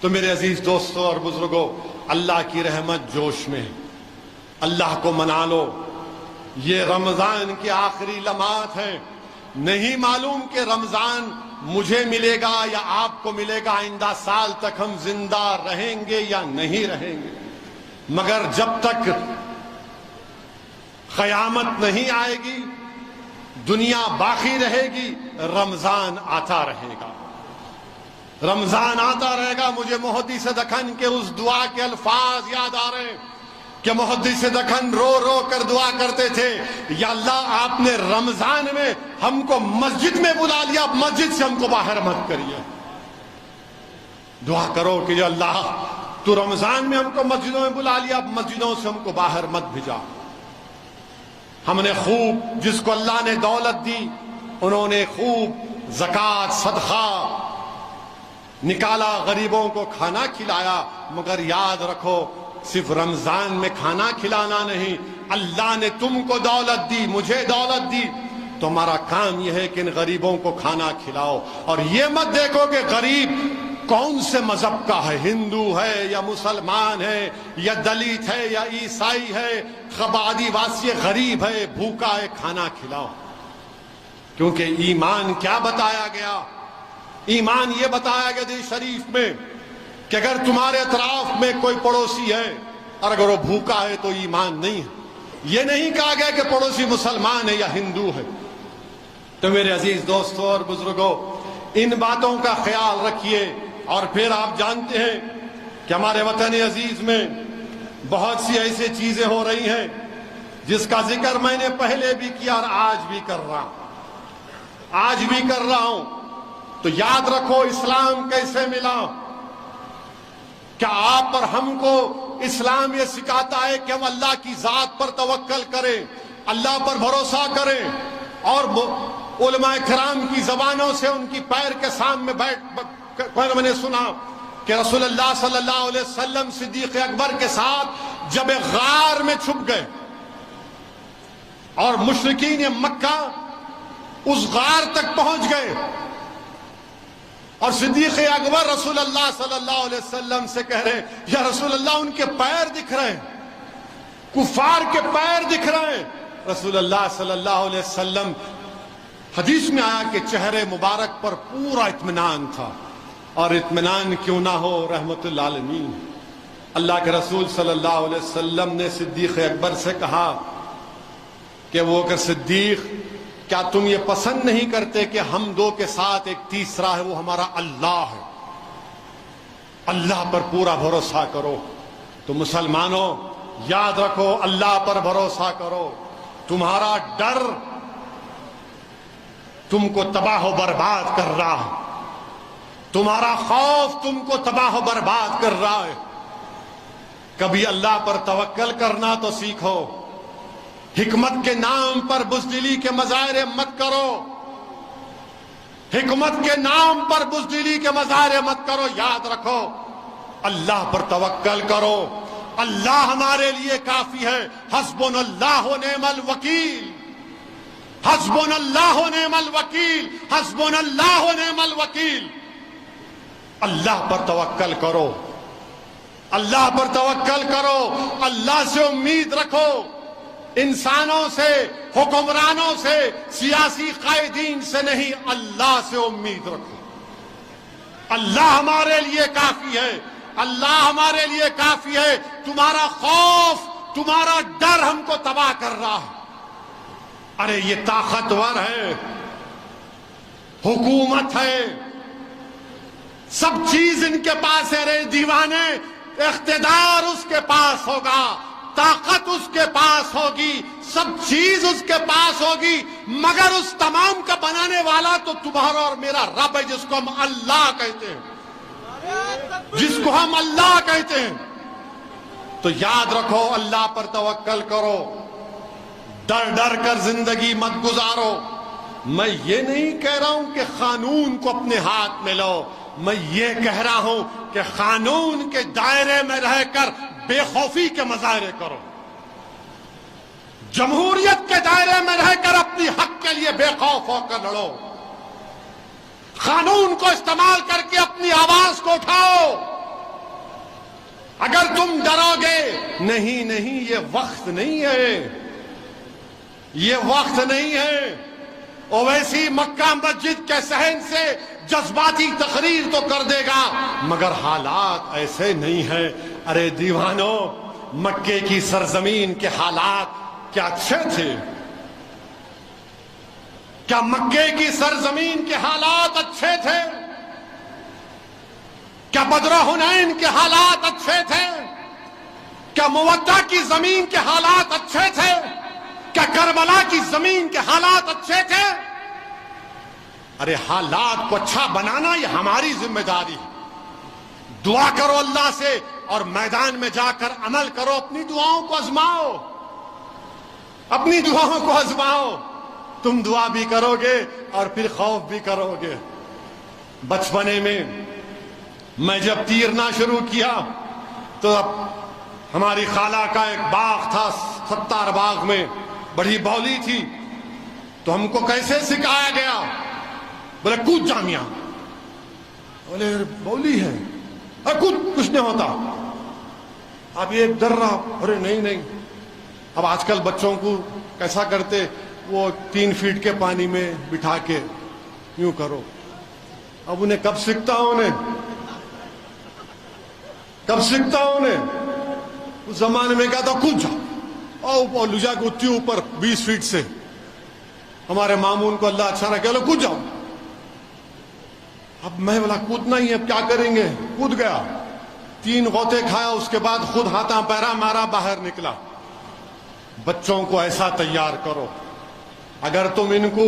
C: تو میرے عزیز دوستوں اور بزرگوں، اللہ کی رحمت جوش میں ہے، اللہ کو منا لو۔ یہ رمضان کے آخری لمحات ہیں، نہیں معلوم کہ رمضان مجھے ملے گا یا آپ کو ملے گا، آئندہ سال تک ہم زندہ رہیں گے یا نہیں رہیں گے، مگر جب تک قیامت نہیں آئے گی، دنیا باقی رہے گی، رمضان آتا رہے گا، رمضان آتا رہے گا۔ مجھے محدث دکن کے اس دعا کے الفاظ یاد آ رہے ہیں کہ محدث دکن رو رو کر دعا کرتے تھے، یا اللہ آپ نے رمضان میں ہم کو مسجد میں بلا لیا، اب مسجد سے ہم کو باہر مت کریے۔ دعا کرو کہ یا اللہ تو رمضان میں ہم کو مسجدوں میں بلا لیا، اب مسجدوں سے ہم کو باہر مت بھیجا۔ ہم نے خوب، جس کو اللہ نے دولت دی انہوں نے خوب زکوٰۃ صدقہ نکالا، غریبوں کو کھانا کھلایا، مگر یاد رکھو صرف رمضان میں کھانا کھلانا نہیں، اللہ نے تم کو دولت دی، مجھے دولت دی، تو ہمارا کام یہ ہے کہ ان غریبوں کو کھانا کھلاؤ۔ اور یہ مت دیکھو کہ غریب کون سے مذہب کا ہے، ہندو ہے یا مسلمان ہے یا دلت ہے یا عیسائی ہے، آدی واسی غریب ہے، بھوکا ہے، کھانا کھلاؤ۔ کیونکہ ایمان کیا بتایا گیا؟ ایمان یہ بتایا گیا حدیث شریف میں کہ اگر تمہارے اطراف میں کوئی پڑوسی ہے اور اگر وہ بھوکا ہے تو ایمان نہیں ہے۔ یہ نہیں کہا گیا کہ پڑوسی مسلمان ہے یا ہندو ہے۔ تو میرے عزیز دوستوں اور بزرگوں، ان باتوں کا خیال رکھیے۔ اور پھر آپ جانتے ہیں کہ ہمارے وطن عزیز میں بہت سی ایسی چیزیں ہو رہی ہیں جس کا ذکر میں نے پہلے بھی کیا اور آج بھی کر رہا ہوں۔ تو یاد رکھو اسلام کیسے ملا؟ کیا آپ اور ہم کو اسلام یہ سکھاتا ہے کہ ہم اللہ کی ذات پر توکل کریں، اللہ پر بھروسہ کریں، اور علماء کرام کی زبانوں سے ان کی پیر کے سامنے میں نے سنا کہ رسول اللہ صلی اللہ علیہ وسلم صدیق اکبر کے ساتھ جب ایک غار میں چھپ گئے اور مشرکین مکہ اس غار تک پہنچ گئے، اور صدیق اکبر رسول اللہ صلی اللہ علیہ وسلم سے کہہ رہے ہیں یا رسول اللہ ان کے پیر دکھ رہے ہیں، کفار کے پیر دکھ رہے ہیں۔ رسول اللہ صلی اللہ علیہ وسلم، حدیث میں آیا کہ چہرے مبارک پر پورا اطمینان تھا، اور اطمینان کیوں نہ ہو، رحمت للعالمین اللہ کے رسول صلی اللہ علیہ وسلم نے صدیق اکبر سے کہا کہ وہ کہ صدیق کیا تم یہ پسند نہیں کرتے کہ ہم دو کے ساتھ ایک تیسرا ہے، وہ ہمارا اللہ ہے، اللہ پر پورا بھروسہ کرو۔ تو مسلمانوں یاد رکھو، اللہ پر بھروسہ کرو، تمہارا ڈر تم کو تباہ و برباد کر رہا ہے، تمہارا خوف تم کو تباہ و برباد کر رہا ہے۔ کبھی اللہ پر توکل کرنا تو سیکھو، حکمت کے نام پر بزدلی کے مظاہرے مت کرو، حکمت کے نام پر بزدلی کے مظاہرے مت کرو۔ یاد رکھو اللہ پر توکل کرو، اللہ ہمارے لیے کافی ہے۔ حسبنا اللہ و نعم الوکیل، حسبنا اللہ و نعم الوکیل، حسبنا اللہ و نعم الوکیل۔ اللہ پر توکل کرو، اللہ پر توکل کرو، اللہ سے امید رکھو، انسانوں سے، حکمرانوں سے، سیاسی قائدین سے نہیں، اللہ سے امید رکھو۔ اللہ ہمارے لیے کافی ہے، اللہ ہمارے لیے کافی ہے۔ تمہارا خوف، تمہارا ڈر ہم کو تباہ کر رہا ہے۔ ارے یہ طاقتور ہے، حکومت ہے، سب چیز ان کے پاس ہے۔ رے دیوانے، اقتدار اس کے پاس ہوگا، طاقت اس کے پاس ہوگی، سب چیز اس کے پاس ہوگی، مگر اس تمام کا بنانے والا تو تمہارا اور میرا رب ہے، جس کو ہم اللہ کہتے ہیں، جس کو ہم اللہ کہتے ہیں۔ تو یاد رکھو، اللہ پر توکل کرو، ڈر ڈر کر زندگی مت گزارو۔ میں یہ نہیں کہہ رہا ہوں کہ قانون کو اپنے ہاتھ میں لو، میں یہ کہہ رہا ہوں کہ قانون کے دائرے میں رہ کر بے خوفی کے مظاہرے کرو، جمہوریت کے دائرے میں رہ کر اپنی حق کے لیے بے خوف ہو کر لڑو، قانون کو استعمال کر کے اپنی آواز کو اٹھاؤ۔ اگر تم ڈرو گے، نہیں نہیں، یہ وقت نہیں ہے، یہ وقت نہیں ہے۔ اویسی مکہ مسجد کے صحن سے جذباتی تقریر تو کر دے گا، مگر حالات ایسے نہیں ہیں۔ ارے دیوانوں، مکے کی سرزمین کے حالات کیا اچھے تھے؟ کیا مکے کی سرزمین کے حالات اچھے تھے؟ کیا بدر حنین کے حالات اچھے تھے؟ کیا مودہ کی زمین کے حالات اچھے تھے؟ کیا کربلا کی زمین کے حالات اچھے تھے؟ ارے حالات کو اچھا بنانا یہ ہماری ذمہ داری ہے۔ دعا کرو اللہ سے اور میدان میں جا کر عمل کرو، اپنی دعاؤں کو آزماؤ، اپنی دعاؤں کو آزماؤ۔ تم دعا بھی کرو گے اور پھر خوف بھی کرو گے۔ بچپنے میں میں جب تیرنا شروع کیا تو اب ہماری خالہ کا ایک باغ تھا ستار باغ میں، بڑی بولی تھی، تو ہم کو کیسے سکھایا گیا؟ بولے کود جامیا، بولے بولی ہے، کود، کچھ نہیں ہوتا۔ اب یہ ڈر رہا، ارے نہیں نہیں۔ اب آج کل بچوں کو کیسا کرتے، وہ 3 فیٹ کے پانی میں بٹھا کے یوں کرو۔ اب انہیں کب سیکھتا ہوں، انہیں کب سیکھتا ہوں انہیں؟ اس زمانے میں کیا تھا، کود جاؤ، اور لجا کو اتنی اوپر 20 فیٹ سے، ہمارے مامون کو اللہ اچھا نہ کہہ لو کود جاؤ۔ اب میں بولا کودنا ہی، اب کیا کریں گے؟ کود گیا، 3 غوطے کھایا، اس کے بعد خود ہاتھاں پیرا مارا، باہر نکلا۔ بچوں کو ایسا تیار کرو، اگر تم ان کو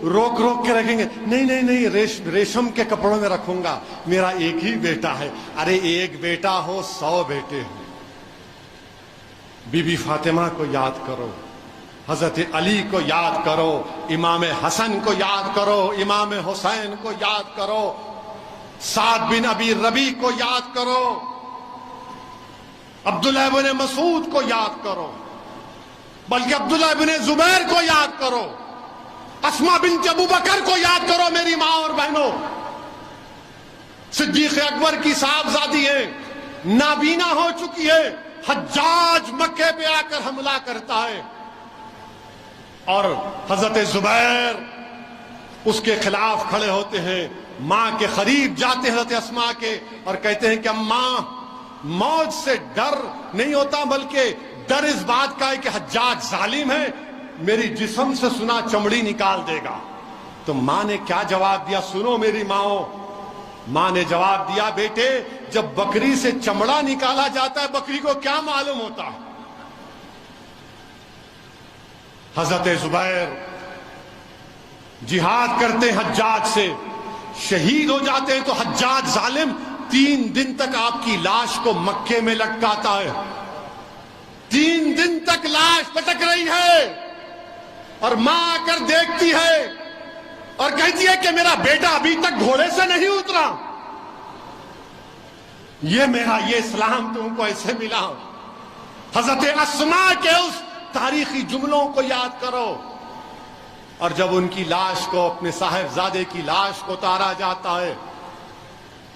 C: روک روک کے رکھیں گے، نہیں نہیں نہیں، ریشم کے کپڑوں میں رکھوں گا، میرا ایک ہی بیٹا ہے۔ ارے ایک بیٹا ہو 100 بیٹے ہوں۔ بی بی فاطمہ کو یاد کرو، حضرت علی کو یاد کرو، امام حسن کو یاد کرو، امام حسین کو یاد کرو، سعد بن ابی ربیع کو یاد کرو، عبداللہ بن مسعود کو یاد کرو، بلکہ عبداللہ بن زبیر کو یاد کرو، اسماء بنت ابو بکر کو یاد کرو، میری ماں اور بہنوں۔ صدیق اکبر کی صاحبزادی ہے، نابینا ہو چکی ہے، حجاج مکے پہ آ کر حملہ کرتا ہے، اور حضرت زبیر اس کے خلاف کھڑے ہوتے ہیں، ماں کے قریب جاتے ہیں حضرت اسماء کے اور کہتے ہیں کہ اماں، موت سے ڈر نہیں ہوتا، بلکہ ڈر اس بات کا ہے کہ حجاج ظالم ہے، میری جسم سے سنا چمڑی نکال دے گا۔ تو ماں نے کیا جواب دیا؟ سنو میری ماں، ماں نے جواب دیا، بیٹے جب بکری سے چمڑا نکالا جاتا ہے بکری کو کیا معلوم ہوتا ہے؟ حضرت زبیر جہاد کرتے ہیں حجاج سے، شہید ہو جاتے ہیں، تو حجاج ظالم 3 دن تک آپ کی لاش کو مکے میں لٹکاتا ہے، 3 دن تک لاش لٹک رہی ہے، اور ماں آ کر دیکھتی ہے اور کہتی ہے کہ میرا بیٹا ابھی تک گھوڑے سے نہیں اترا، یہ اسلام تم کو ایسے ملا۔ حضرت اسماء کے اس تاریخی جملوں کو یاد کرو، اور جب ان کی لاش کو، اپنے صاحبزادے کی لاش کو اتارا جاتا ہے،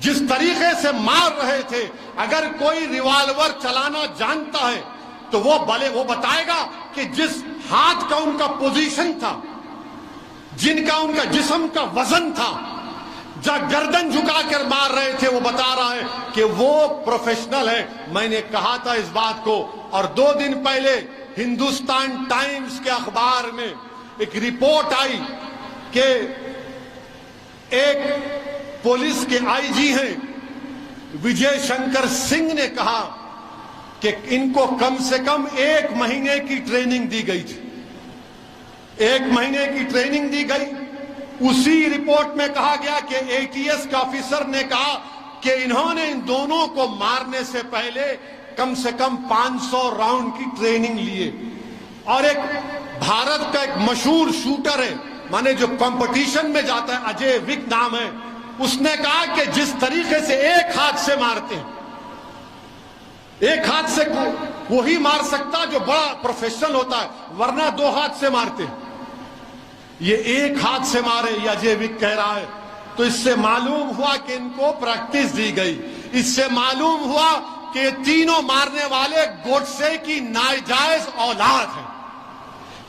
C: جس طریقے سے مار رہے تھے، اگر کوئی ریوالور چلانا جانتا ہے تو وہ بتائے گا کہ جس ہاتھ کا ان کا پوزیشن تھا، جن کا ان کا جسم کا وزن تھا، جب گردن جھکا کر مار رہے تھے، وہ بتا رہا ہے کہ وہ پروفیشنل ہے۔ میں نے کہا تھا اس بات کو، اور 2 دن پہلے ہندوستان ٹائمز کے اخبار میں ایک رپورٹ آئی کہ ایک پولیس کے آئی جی ہیں وجے شنکر سنگھ نے کہا کہ ان کو کم سے کم 1 مہینے کی ٹریننگ دی گئی تھی، 1 مہینے کی ٹریننگ دی گئی۔ اسی رپورٹ میں کہا گیا کہ ATS کا آفیسر نے کہا کہ انہوں نے ان دونوں کو مارنے سے پہلے کم سے کم 500 راؤنڈ کی ٹریننگ لیے۔ اور ایک بھارت کا ایک مشہور شوٹر ہے، مانے جو کمپٹیشن میں جاتا ہے، اجے وک نام ہے، اس نے کہا کہ جس طریقے سے ایک ہاتھ سے مارتے ہیں، ایک ہاتھ سے وہی مار سکتا جو بڑا پروفیشنل ہوتا ہے، ورنہ 2 ہاتھ سے مارتے ہیں، یہ ایک ہاتھ سے مارے، یہ اجے وک کہہ رہا ہے۔ تو اس سے معلوم ہوا کہ ان کو پریکٹس دی گئی، اس سے معلوم ہوا کہ یہ تینوں مارنے والے گوڈسے کی ناجائز اولاد ہیں،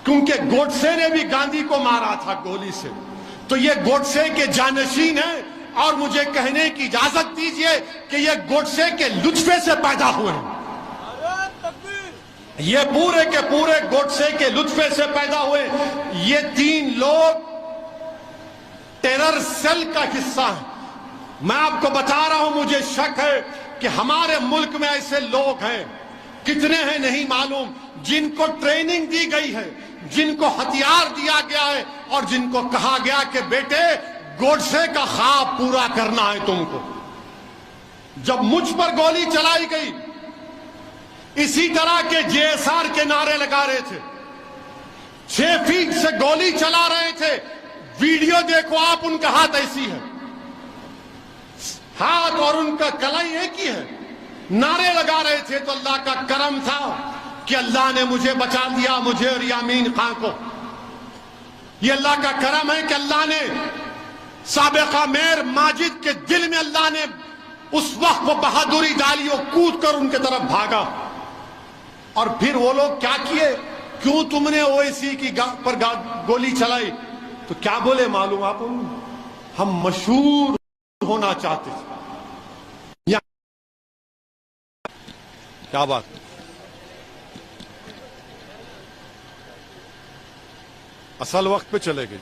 C: کیونکہ گوڈسے نے بھی گاندھی کو مارا تھا گولی سے، تو یہ گوڈسے کے جانشین ہیں۔ اور مجھے کہنے کی اجازت دیجئے کہ یہ گوڈسے کے لطفے سے پیدا ہوئے ہیں، یہ پورے کے پورے گوڈسے کے لطفے سے پیدا ہوئے۔ یہ 3 لوگ ٹیرر سیل کا حصہ ہیں۔ میں آپ کو بتا رہا ہوں، مجھے شک ہے کہ ہمارے ملک میں ایسے لوگ ہیں، کتنے ہیں نہیں معلوم، جن کو ٹریننگ دی گئی ہے، جن کو ہتھیار دیا گیا ہے، اور جن کو کہا گیا کہ بیٹے گوڈسے کا خواب پورا کرنا ہے تم کو۔ جب مجھ پر گولی چلائی گئی، اسی طرح کے JSR کے نعرے لگا رہے تھے، 6 فیٹ سے گولی چلا رہے تھے۔ ویڈیو دیکھو آپ، ان کا ہاتھ ایسی ہے، ہاتھ اور ان کا کلائی ایک ہی ہے، نعرے لگا رہے تھے۔ تو اللہ کا کرم تھا کہ اللہ نے مجھے بچا دیا، مجھے اور یامین خان کو۔ یہ اللہ کا کرم ہے کہ اللہ نے سابقہ میر ماجد کے دل میں اللہ نے اس وقت وہ بہادری ڈالی، وہ کود کر ان کے طرف بھاگا۔ اور پھر وہ لوگ کیا کیے، کیوں تم نے اویسی کی پر گولی چلائی؟ تو کیا بولے معلوم آپ کو، ہم مشہور ہونا چاہتے تھے۔ کیا بات، اصل وقت پہ چلے گئے۔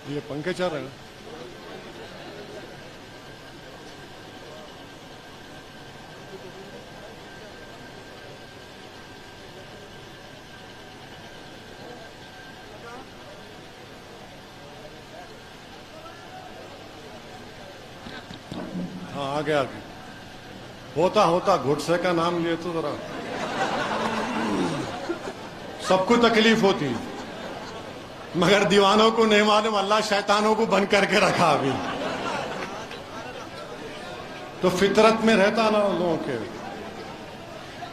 C: یہ پنکھے چل رہے ہیں۔ ہاں آگے آگے ہوتا گھٹسے کا نام لیے تو ذرا سب کو تکلیف ہوتی، مگر دیوانوں کو نہیں معلوم اللہ شیطانوں کو بند کر کے رکھا ابھی، تو فطرت میں رہتا نا لوگوں کے۔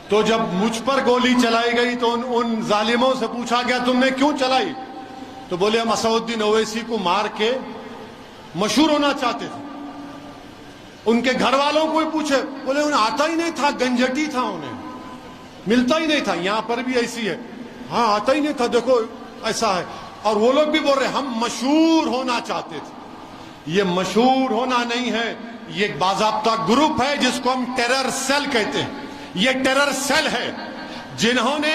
C: تو جب مجھ پر گولی چلائی گئی تو ان ظالموں سے پوچھا گیا تم نے کیوں چلائی؟ تو بولے ہم اسد الدین اویسی کو مار کے مشہور ہونا چاہتے تھے۔ ان کے گھر والوں کو بھی پوچھے، بولے انہیں آتا ہی نہیں تھا، گنجٹی تھا، انہیں ملتا ہی نہیں تھا۔ یہاں پر بھی ایسی ہے، ہاں آتا ہی نہیں تھا، دیکھو ایسا ہے۔ اور وہ لوگ بھی بول رہے ہم مشہور ہونا چاہتے تھے۔ یہ مشہور ہونا نہیں ہے، یہ ایک باضابطہ گروپ ہے جس کو ہم ٹیرر سیل کہتے ہیں۔ یہ ٹیرر سیل ہے جنہوں نے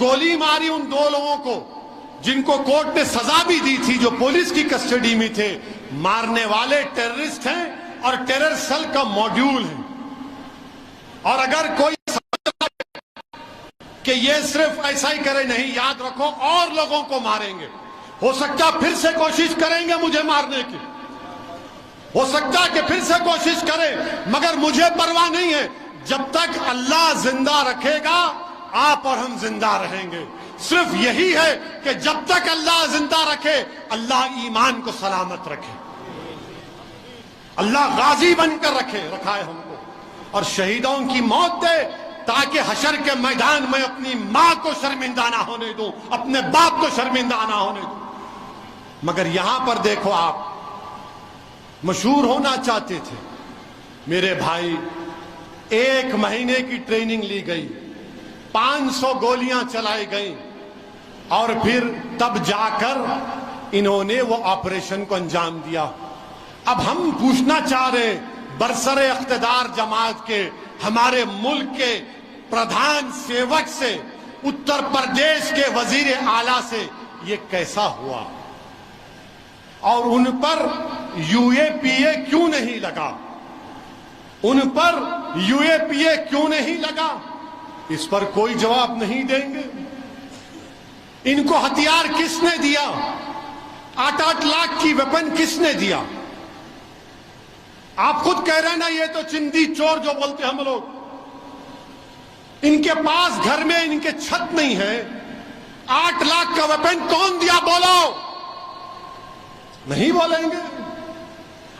C: گولی ماری ان 2 لوگوں کو، جن کو کورٹ نے سزا بھی دی تھی، جو پولیس کی کسٹڈی میں تھے۔ مارنے والے ٹیررسٹ ہیں اور ٹیرر سیل کا موڈیول ہے۔ اور اگر کوئی کہ یہ صرف ایسا ہی کرے، نہیں، یاد رکھو اور لوگوں کو ماریں گے، ہو سکتا پھر سے کوشش کریں گے مجھے مارنے کی، ہو سکتا کہ پھر سے کوشش کرے، مگر مجھے پرواہ نہیں ہے۔ جب تک اللہ زندہ رکھے گا آپ اور ہم زندہ رہیں گے. صرف یہی ہے کہ جب تک اللہ زندہ رکھے اللہ ایمان کو سلامت رکھے, اللہ غازی بن کر رکھائے ہم کو, اور شہیدوں کی موت دے تاکہ حشر کے میدان میں اپنی ماں کو شرمندہ نہ ہونے دوں, اپنے باپ کو شرمندہ نہ ہونے دوں. مگر یہاں پر دیکھو, آپ مشہور ہونا چاہتے تھے. میرے بھائی, 1 مہینے کی ٹریننگ لی گئی, 500 گولیاں چلائی گئیں, اور پھر تب جا کر انہوں نے وہ آپریشن کو انجام دیا. اب ہم پوچھنا چاہ رہے برسر اقتدار جماعت کے, ہمارے ملک کے پردھان سیوک سے, اتر پردیش کے وزیر اعلیٰ سے, یہ کیسا ہوا؟ اور ان پر UAPA کیوں نہیں لگا؟ ان پر UAPA کیوں نہیں لگا؟ اس پر کوئی جواب نہیں دیں گے. ان کو ہتھیار کس نے دیا؟ 8-8 لاکھ کی ویپن کس نے دیا؟ آپ خود کہہ رہے ہیں نا, یہ تو چندی چور جو بولتے ہیں ہم لوگ. ان کے پاس گھر میں ان کے چھت نہیں ہے, 8 لاکھ کا ویپن کون دیا؟ بولو. نہیں بولیں گے.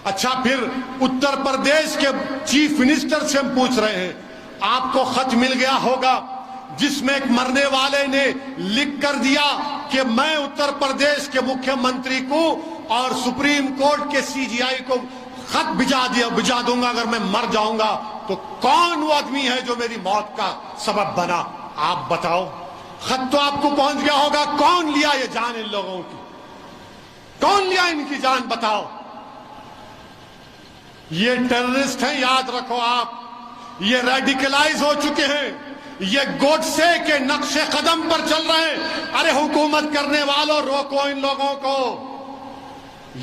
C: اچھا, پھر اتر پردیش کے چیف منسٹر سے ہم پوچھ رہے ہیں, آپ کو خط مل گیا ہوگا جس میں ایک مرنے والے نے لکھ کر دیا کہ میں اتر پردیش کے مکھیہ منتری کو اور سپریم کورٹ کے CGI کو خط بھجا دوں گا اگر میں مر جاؤں گا. تو کون وہ آدمی ہے جو میری موت کا سبب بنا؟ آپ بتاؤ. خط تو آپ کو پہنچ گیا ہوگا. کون لیا یہ جان ان لوگوں کی؟ کون لیا ان کی جان؟ بتاؤ. یہ ٹیررسٹ ہیں, یاد رکھو آپ. یہ ریڈیکلائز ہو چکے ہیں, یہ گوڈسے کے نقش قدم پر چل رہے ہیں. ارے حکومت کرنے والوں, روکو ان لوگوں کو.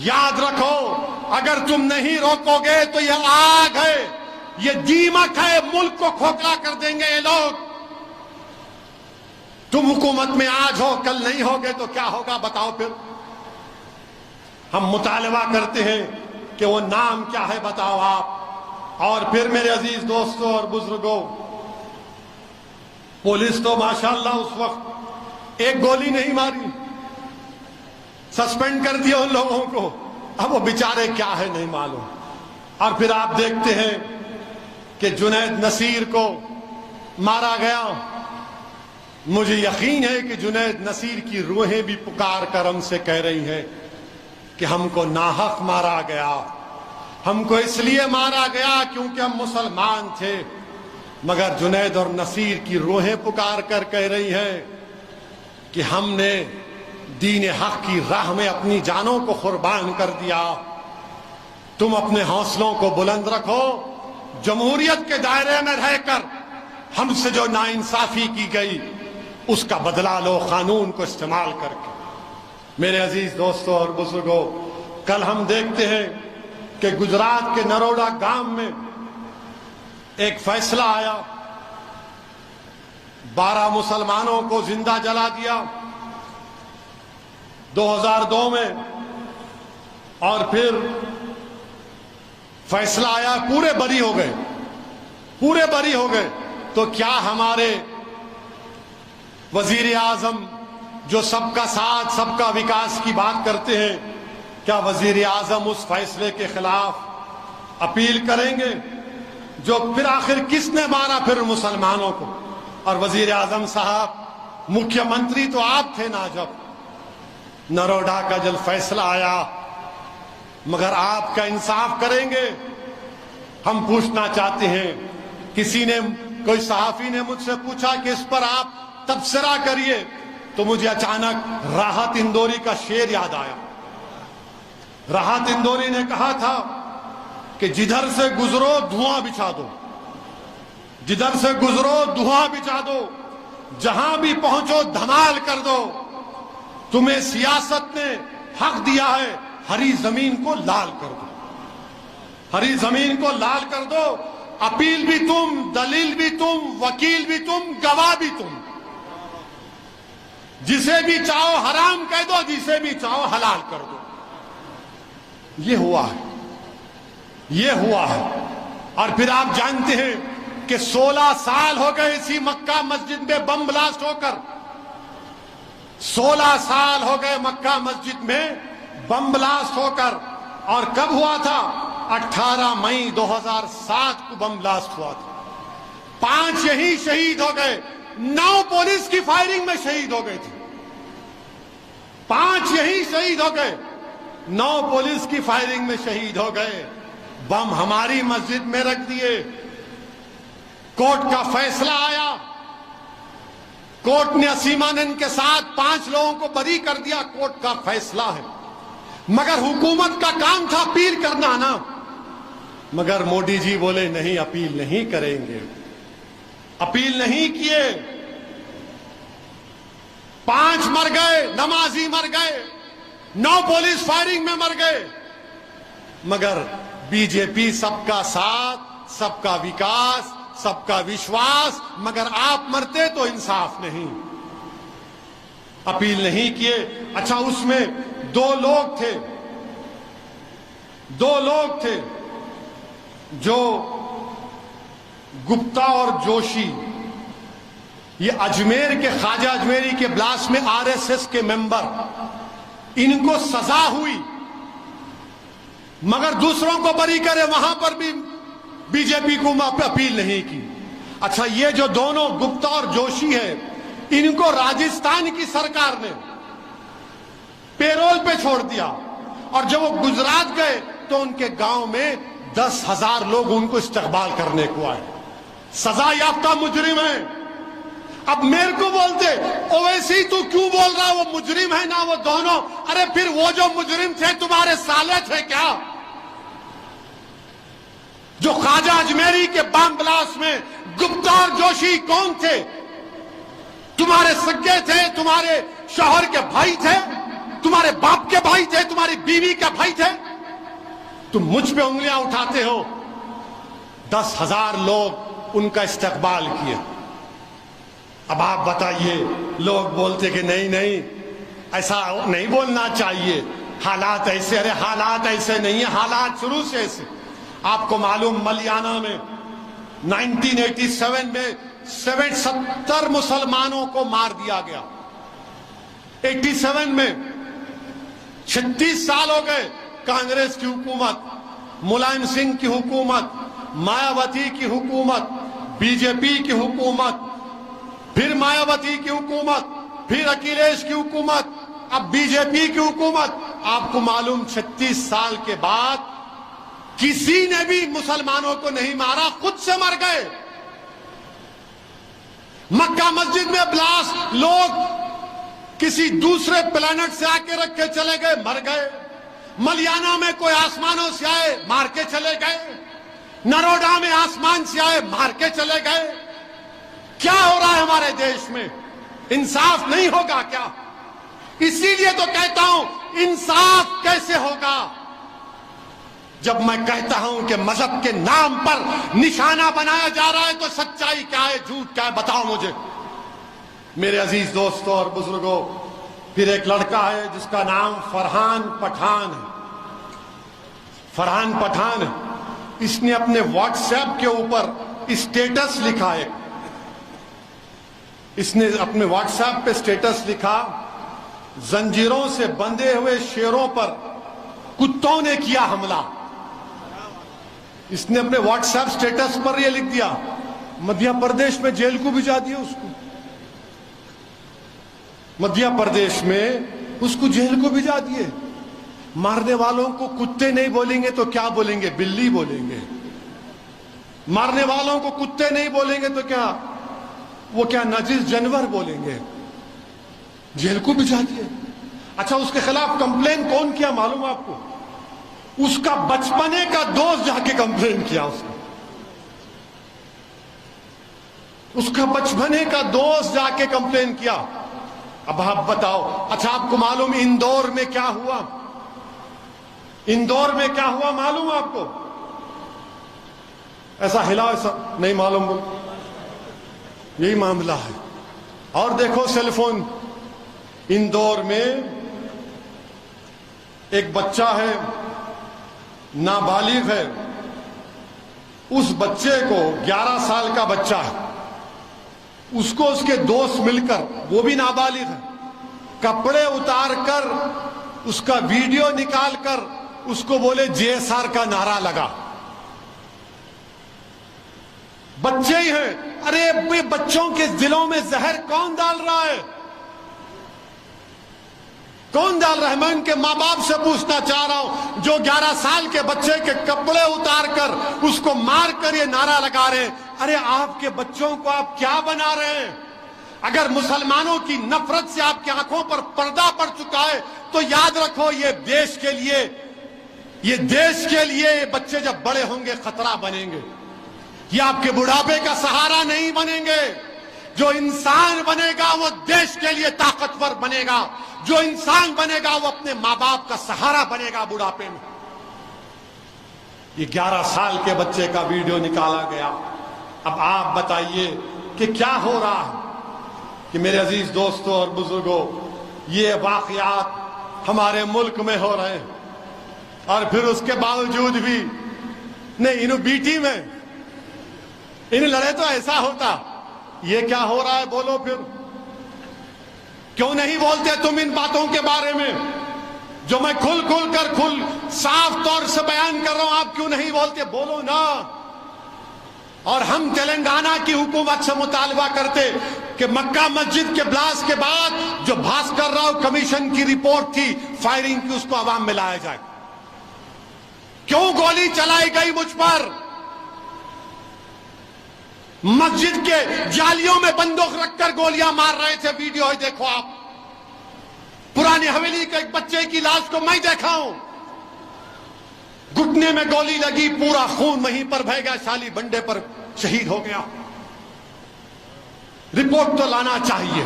C: یاد رکھو, اگر تم نہیں روکو گے تو یہ آگ ہے, یہ دیمک ہے, ملک کو کھوکھلا کر دیں گے یہ لوگ. تم حکومت میں آج ہو, کل نہیں ہوگے تو کیا ہوگا بتاؤ پھر. ہم مطالبہ کرتے ہیں کہ وہ نام کیا ہے بتاؤ آپ. اور پھر میرے عزیز دوستوں اور بزرگوں, پولیس تو ماشاءاللہ اس وقت 1 گولی نہیں ماری, سسپینڈ کر دیا ان لوگوں کو. اب وہ بیچارے کیا ہے نہیں معلوم. اور پھر آپ دیکھتے ہیں کہ جنید نصیر کو مارا گیا. مجھے یقین ہے کہ جنید نصیر کی روحیں بھی پکار کر ہم سے کہہ رہی ہیں کہ ہم کو ناحق مارا گیا, ہم کو اس لیے مارا گیا کیونکہ ہم مسلمان تھے. مگر جنید اور نصیر کی روحیں پکار کر کہہ رہی ہیں کہ ہم نے دین حق کی راہ میں اپنی جانوں کو قربان کر دیا. تم اپنے حوصلوں کو بلند رکھو. جمہوریت کے دائرے میں رہ کر ہم سے جو ناانصافی کی گئی اس کا بدلہ لو, قانون کو استعمال کر کے. میرے عزیز دوستوں اور بزرگوں, کل ہم دیکھتے ہیں کہ گجرات کے نروڈا گاؤں میں ایک فیصلہ آیا, 12 مسلمانوں کو زندہ جلا دیا 2002 میں. اور پھر فیصلہ آیا, پورے بری ہو گئے, پورے بری ہو گئے. تو کیا ہمارے وزیر اعظم جو سب کا ساتھ سب کا وکاس کی بات کرتے ہیں, کیا وزیر اعظم اس فیصلے کے خلاف اپیل کریں گے؟ جو پھر آخر کس نے مارا پھر مسلمانوں کو؟ اور وزیر اعظم صاحب, مکھیہ منتری تو آپ تھے نا جب نروڈا کا جب فیصلہ آیا, مگر آپ کا انصاف کریں گے؟ ہم پوچھنا چاہتے ہیں. کسی نے, کوئی صحافی نے مجھ سے پوچھا کہ اس پر آپ تبصرہ کریے, تو مجھے اچانک راحت اندوری کا شعر یاد آیا. راحت اندوری نے کہا تھا کہ جدھر سے گزرو دھواں بچھا دو, جدھر سے گزرو دھواں بچھا دو, جہاں بھی پہنچو دھمال کر دو. تمہیں سیاست نے حق دیا ہے, ہری زمین کو لال کر دو, ہری زمین کو لال کر دو. اپیل بھی تم, دلیل بھی تم, وکیل بھی تم, گواہ بھی تم. جسے بھی چاہو حرام کہہ دو, جسے بھی چاہو حلال کر دو. یہ ہوا ہے, یہ ہوا ہے. اور پھر آپ جانتے ہیں کہ 16 سال ہو گئے اسی مکہ مسجد میں بم بلاسٹ ہو کر، 16 سال ہو گئے مکہ مسجد میں بم بلاسٹ ہو کر. اور کب ہوا تھا؟ 18 مئی 2007 کو بم بلاسٹ ہوا تھا. 5 یہی شہید ہو گئے، 9 پولیس کی فائرنگ میں شہید ہو گئے تھے. 5 یہی شہید ہو گئے، 9 پولیس کی فائرنگ میں شہید ہو گئے. بم ہماری مسجد میں رکھ دیے. کورٹ کا فیصلہ آیا، کورٹ نے اسیم آنند کے ساتھ 5 لوگوں کو بری کر دیا. کورٹ کا فیصلہ ہے، مگر حکومت کا کام تھا اپیل کرنا نا. مگر مودی جی بولے نہیں، اپیل نہیں کریں گے. اپیل نہیں کیے. 5 مر گئے، نمازی مر گئے، 9 پولیس فائرنگ میں مر گئے. مگر بی جے پی سب کا ساتھ، سب کا وکاس، سب کا وشواس. مگر آپ مرتے تو انصاف نہیں. اپیل نہیں کیے. اچھا، اس میں 2 لوگ تھے جو گپتا اور جوشی، یہ اجمیر کے خواجہ اجمیری کے بلاس میں RSS کے ممبر. ان کو سزا ہوئی مگر دوسروں کو بری کرے، وہاں پر بھی بی جے پی کو اپیل نہیں کی. اچھا، یہ جو دونوں گپتا اور جوشی ہیں، ان کو راجستھان کی سرکار نے پیرول پہ چھوڑ دیا. اور جب وہ گجرات گئے تو ان کے گاؤں میں 10,000 لوگ ان کو استقبال کرنے کو آئے. سزا یافتہ مجرم ہیں. اب میرے کو بولتے اویسی تو کیوں بول رہا، وہ مجرم ہے نا وہ دونوں. ارے پھر وہ جو مجرم تھے تمہارے سالے تھے کیا؟ جو خواجہ اجمیری کے بم بلاس میں گپتا اور جوشی کون تھے؟ تمہارے سگے تھے، تمہارے شوہر کے بھائی تھے، تمہارے باپ کے بھائی تھے، تمہاری بیوی کے بھائی تھے. تم مجھ پہ انگلیاں اٹھاتے ہو. 10,000 لوگ ان کا استقبال کیے. اب آپ بتائیے، لوگ بولتے کہ نہیں ایسا نہیں بولنا چاہیے، حالات ایسے. ارے حالات ایسے نہیں ہیں، حالات شروع سے ایسے. آپ کو معلوم ملیانہ میں 1987 میں 70 مسلمانوں کو مار دیا گیا. 87 میں 36 سال ہو گئے کانگریس کی حکومت، ملائم سنگھ کی حکومت، مایاوتی کی حکومت، بی جے پی کی حکومت، پھر مایاوتی کی حکومت، پھر اکھلیش کی حکومت، اب بی جے پی کی حکومت. آپ کو معلوم 36 سال کے بعد کسی نے بھی مسلمانوں کو نہیں مارا، خود سے مر گئے. مکہ مسجد میں بلاسٹ، لوگ کسی دوسرے پلانٹ سے آ کے رکھ کے چلے گئے، مر گئے. ملیانہ میں کوئی آسمانوں سے آئے، مار کے چلے گئے. نروڈا میں آسمان سے آئے، مار کے چلے گئے. کیا ہو رہا ہے ہمارے دیش میں؟ انصاف نہیں ہوگا کیا؟ اسی لیے تو کہتا ہوں انصاف کیسے ہوگا جب میں کہتا ہوں کہ مذہب کے نام پر نشانہ بنایا جا رہا ہے. تو سچائی کیا ہے، جھوٹ کیا ہے، بتاؤ مجھے. میرے عزیز دوستوں اور بزرگوں، پھر ایک لڑکا ہے جس کا نام فرحان پٹھان ہے. فرحان پٹھان ہے. اس نے اپنے واٹس ایپ کے اوپر اسٹیٹس لکھا ہے. اس نے اپنے واٹس ایپ پہ اسٹیٹس لکھا، زنجیروں سے بندھے ہوئے شیروں پر کتوں نے کیا حملہ. اس نے اپنے واٹس ایپ اسٹیٹس پر یہ لکھ دیا. مدھیہ پردیش میں جیل کو بھجا دیا اس کو. مدھیہ پردیش میں اس کو جیل کو بھجا دیے. مارنے والوں کو کتے نہیں بولیں گے تو کیا بولیں گے؟ بلی بولیں گے. مارنے والوں کو کتے نہیں بولیں گے تو کیا وہ کیا نجس جانور بولیں گے؟ جیل کو بھجا دیے. اچھا، اس کے خلاف کمپلین کون کیا معلوم آپ کو؟ اس کا بچپنے کا دوست جا کے کمپلین کیا. اس کا بچپنے کا دوست جا کے کمپلین کیا. اب آپ بتاؤ. اچھا، آپ کو معلوم اندور میں کیا ہوا؟ اندور میں کیا ہوا معلوم آپ کو؟ ایسا ہلا، ایسا نہیں معلوم. یہی معاملہ ہے. اور دیکھو سیل فون. اندور میں ایک بچہ ہے، نابالغ ہے، اس بچے کو 11 سال کا بچہ ہے، اس کو اس کے دوست مل کر، وہ بھی نابالغ ہے، کپڑے اتار کر اس کا ویڈیو نکال کر اس کو بولے JSR کا نعرہ لگا. بچے ہی ہیں. ارے بچوں کے دلوں میں زہر کون ڈال رہا ہے؟ کون ڈال رہا ہے؟ میں ان کے ماں باپ سے پوچھنا چاہ رہا ہوں جو 11 سال کے بچے کے کپڑے اتار کر اس کو مار کر یہ نعرہ لگا رہے ہیں. ارے آپ کے بچوں کو آپ کیا بنا رہے ہیں؟ اگر مسلمانوں کی نفرت سے آپ کی آنکھوں پر پردہ پڑ چکا ہے تو یاد رکھو یہ دیش کے لیے یہ بچے جب بڑے ہوں گے خطرہ بنیں گے. یہ آپ کے بڑھاپے کا سہارا نہیں بنیں گے. جو انسان بنے گا وہ دیش کے لیے طاقتور بنے گا. جو انسان بنے گا وہ اپنے ماں باپ کا سہارا بنے گا بڑھاپے میں. یہ 11 سال کے بچے کا ویڈیو نکالا گیا. اب آپ بتائیے کہ کیا ہو رہا ہے؟ کہ میرے عزیز دوستوں اور بزرگوں، یہ واقعات ہمارے ملک میں ہو رہے ہیں، اور پھر اس کے باوجود بھی نہیں انہوں بیٹی میں انہیں لڑے تو ایسا ہوتا. یہ کیا ہو رہا ہے؟ بولو پھر. کیوں نہیں بولتے تم ان باتوں کے بارے میں جو میں کھل صاف طور سے بیان کر رہا ہوں؟ آپ کیوں نہیں بولتے؟ بولو نا. اور ہم تلنگانہ کی حکومت سے مطالبہ کرتے کہ مکہ مسجد کے بلاسٹ کے بعد جو بھاسکر راؤ کمیشن کی رپورٹ تھی فائرنگ کی، اس کو عوام میں لایا جائے. کیوں گولی چلائی گئی مجھ پر؟ مسجد کے جالیوں میں بندوق رکھ کر گولیاں مار رہے تھے. ویڈیو ہے، دیکھو آپ. پرانی حویلی کے ایک بچے کی لاش کو میں دیکھا ہوں، گھٹنے میں گولی لگی، پورا خون وہیں پر بہہ گیا، شالی بنڈے پر شہید ہو گیا. رپورٹ تو لانا چاہیے،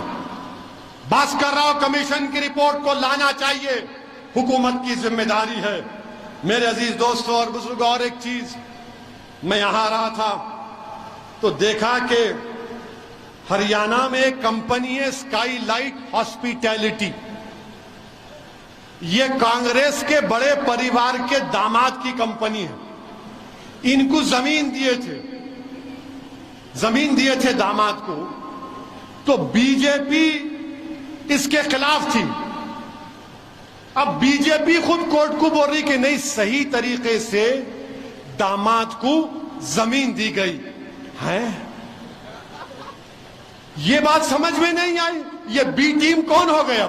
C: بھاسکر راؤ کمیشن کی رپورٹ کو لانا چاہیے. حکومت کی ذمہ داری ہے. میرے عزیز دوستوں اور بزرگوں، اور ایک چیز، میں یہاں رہا تھا تو دیکھا کہ ہریانہ میں ایک کمپنی ہے اسکائی لائٹ ہاسپیٹیلٹی. یہ کانگریس کے بڑے پریوار کے داماد کی کمپنی ہے. ان کو زمین دیے تھے داماد کو، تو بی جے پی اس کے خلاف تھی. اب بی جے پی خود کورٹ کو بول رہی کہ نہیں، صحیح طریقے سے داماد کو زمین دی گئی ہے. یہ بات سمجھ میں نہیں آئی. یہ بی ٹیم کون ہو گیا؟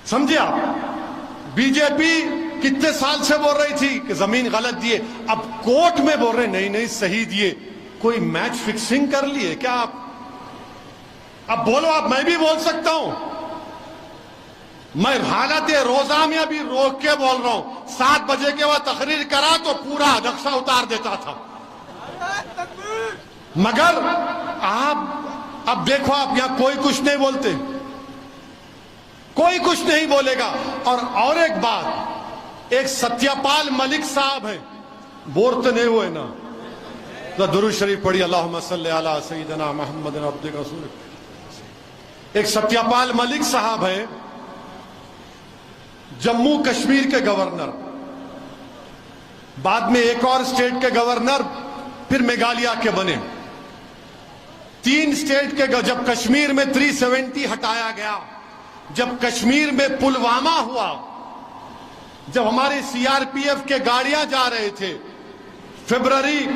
C: سمجھے آپ؟ بی جے پی کتنے سال سے بول رہی تھی کہ زمین غلط دیے، اب کورٹ میں بول رہے نہیں صحیح دیے. کوئی میچ فکسنگ کر لیے کیا آپ؟ اب بولو آپ. میں بھی بول سکتا ہوں. میں حالت روزہ میں ابھی روک کے بول رہا ہوں. 7 بجے کے بعد تقریر کرا تو پورا نقشہ اتار دیتا تھا. مگر آپ اب دیکھو، آپ یہاں کوئی کچھ نہیں بولتے، کوئی کچھ نہیں بولے گا. اور ایک بات، ایک ستیہ پال ملک صاحب ہیں، بور تو نہیں ہوئے نا؟ درود شریف پڑھی، اللہم صلی علی سیدنا محمد عبدک رسولک. ایک ستیہ پال ملک صاحب ہیں، جموں کشمیر کے گورنر، بعد میں ایک اور اسٹیٹ کے گورنر، پھر میگھالیہ کے بنے. 3 اسٹیٹ کے جب کشمیر میں 370 ہٹایا گیا، جب کشمیر میں پلوامہ ہوا، جب ہماری CRPF کے گاڑیاں جا رہے تھے، فیبروری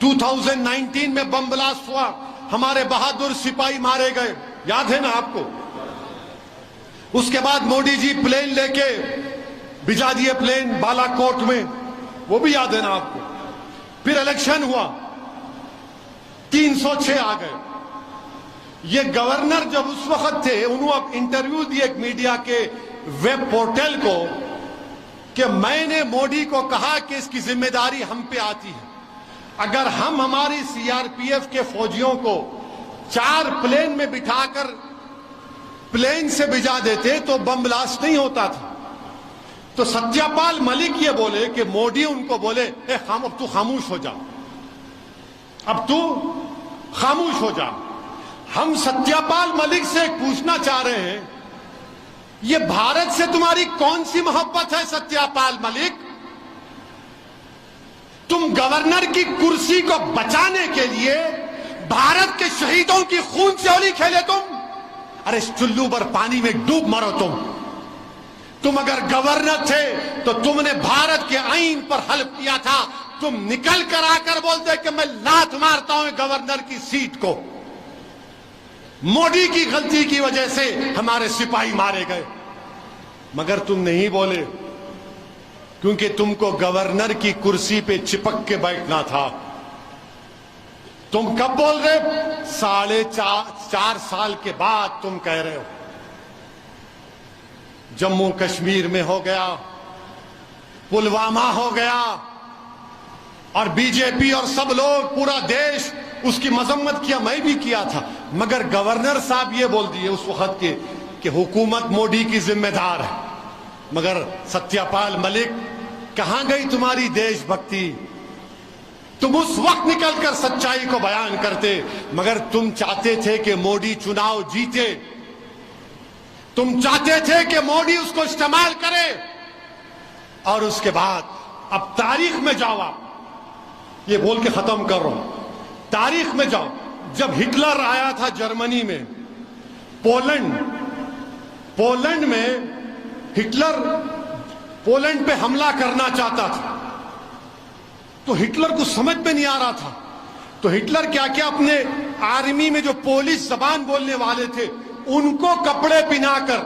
C: 2019 میں بم بلاسٹ ہوا، ہمارے بہادر سپاہی مارے گئے، یاد ہے نا آپ کو؟ اس کے بعد موڈی جی پلین لے کے بھجا دیے، پلین بالا کوٹ میں، وہ بھی یاد ہے نا آپ کو؟ پھر الیکشن ہوا، 306 آ گئے. یہ گورنر جب اس وقت تھے، انہوں اب انٹرویو دیے ایک میڈیا کے ویب پورٹل کو کہ میں نے موڈی کو کہا کہ اس کی ذمہ داری ہم پہ آتی ہے. اگر ہم ہماری CRPF کے فوجیوں کو 4 پلین میں بٹھا کر پلین سے بھجا دیتے تو بم بلاسٹ نہیں ہوتا تھا. تو ستیہ پال ملک یہ بولے کہ موڈی ان کو بولے اب تو خاموش ہو جا، اب تو خاموش ہو جا. ہم ستیہ پال ملک سے پوچھنا چاہ رہے ہیں، یہ بھارت سے تمہاری کون سی محبت ہے ستیہ پال ملک؟ تم گورنر کی کرسی کو بچانے کے لیے بھارت کے شہیدوں کی خون سے ہولی کھیلے تم؟ ارے چلو پر پانی میں ڈوب مرو تم اگر گورنر تھے تو تم نے بھارت کے آئین پر حلف کیا تھا، تم نکل کر آ کر بولتے کہ میں لات مارتا ہوں گورنر کی سیٹ کو. مودی کی غلطی کی وجہ سے ہمارے سپاہی مارے گئے، مگر تم نہیں بولے کیونکہ تم کو گورنر کی کرسی پہ چپک کے بیٹھنا تھا. تم کب بول رہے؟ 4.5 سال کے بعد تم کہہ رہے ہو. جموں کشمیر میں ہو گیا، پلوامہ ہو گیا، اور بی جے پی اور سب لوگ پورا دیش اس کی مذمت کیا، میں بھی کیا تھا، مگر گورنر صاحب یہ بول دیے اس وقت کے کہ حکومت مودی کی ذمہ دار ہے. مگر ستیہ پال ملک، کہاں گئی تمہاری دیش بھکتی؟ تم اس وقت نکل کر سچائی کو بیان کرتے، مگر تم چاہتے تھے کہ مودی چناؤ جیتے، تم چاہتے تھے کہ مودی اس کو استعمال کرے. اور اس کے بعد اب تاریخ میں جاؤ، آپ یہ بول کے ختم کر رہا ہوں، تاریخ میں جاؤ. جب ہٹلر آیا تھا جرمنی میں، پولینڈ میں ہٹلر پولینڈ پہ حملہ کرنا چاہتا تھا، تو ہٹلر کو سمجھ میں نہیں آ رہا تھا. تو ہٹلر کیا کیا، اپنے آرمی میں جو پولش زبان بولنے والے تھے ان کو کپڑے پہنا کر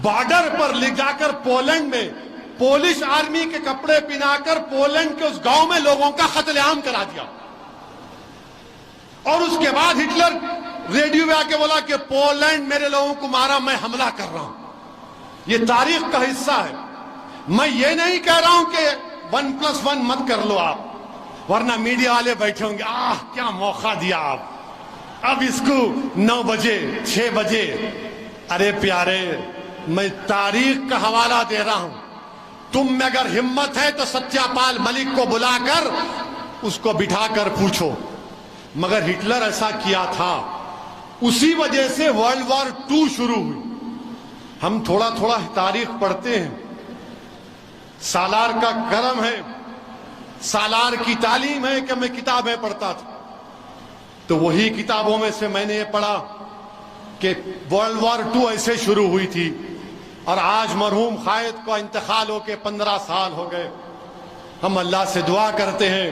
C: بارڈر پر لے جا کر پولینڈ میں پولش آرمی کے کپڑے پہنا کر پولینڈ کے اس گاؤں میں لوگوں کا قتل عام کرا دیا. اور اس کے بعد ہٹلر ریڈیو میں آ کے بولا کہ پولینڈ میرے لوگوں کو مارا، میں حملہ کر رہا ہوں. یہ تاریخ کا حصہ ہے. میں یہ نہیں کہہ رہا ہوں کہ 1+1 مت کر لو آپ، ورنہ میڈیا والے بیٹھے ہوں گے، کیا موقع دیا آپ، اب اس کو 9 بجے 6 بجے. ارے پیارے، میں تاریخ کا حوالہ دے رہا ہوں. تم میں اگر ہمت ہے تو ستیہ پال ملک کو بلا کر اس کو بٹھا کر پوچھو. مگر ہٹلر ایسا کیا تھا، اسی وجہ سے ورلڈ وار 2 شروع ہوئی. ہم تھوڑا تھوڑا تاریخ پڑھتے ہیں. سالار کا کرم ہے، سالار کی تعلیم ہے کہ میں کتابیں پڑھتا تھا، تو وہی کتابوں میں سے میں نے یہ پڑھا کہ ورلڈ وار 2 ایسے شروع ہوئی تھی. اور آج مرحوم قائد کو انتقال ہو کے 15 سال ہو گئے. ہم اللہ سے دعا کرتے ہیں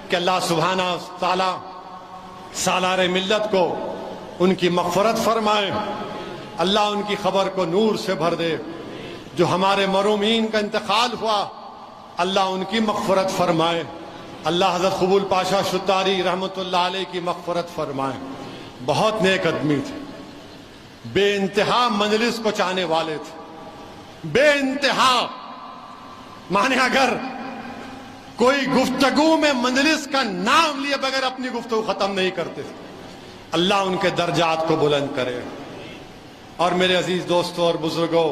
C: کہ اللہ سبحانہ تعالی سالار ملت کو ان کی مغفرت فرمائے، اللہ ان کی خبر کو نور سے بھر دے. جو ہمارے مرحومین کا انتقال ہوا، اللہ ان کی مغفرت فرمائے. اللہ حضرت قبول پاشا شتاری رحمت اللہ علیہ کی مغفرت فرمائے. بہت نیک آدمی تھے، بے انتہا مجلس کو چاہنے والے تھے، بے انتہا. مانے اگر کوئی گفتگو میں مجلس کا نام لیے بغیر اپنی گفتگو ختم نہیں کرتے تھے. اللہ ان کے درجات کو بلند کرے. اور میرے عزیز دوستوں اور بزرگوں،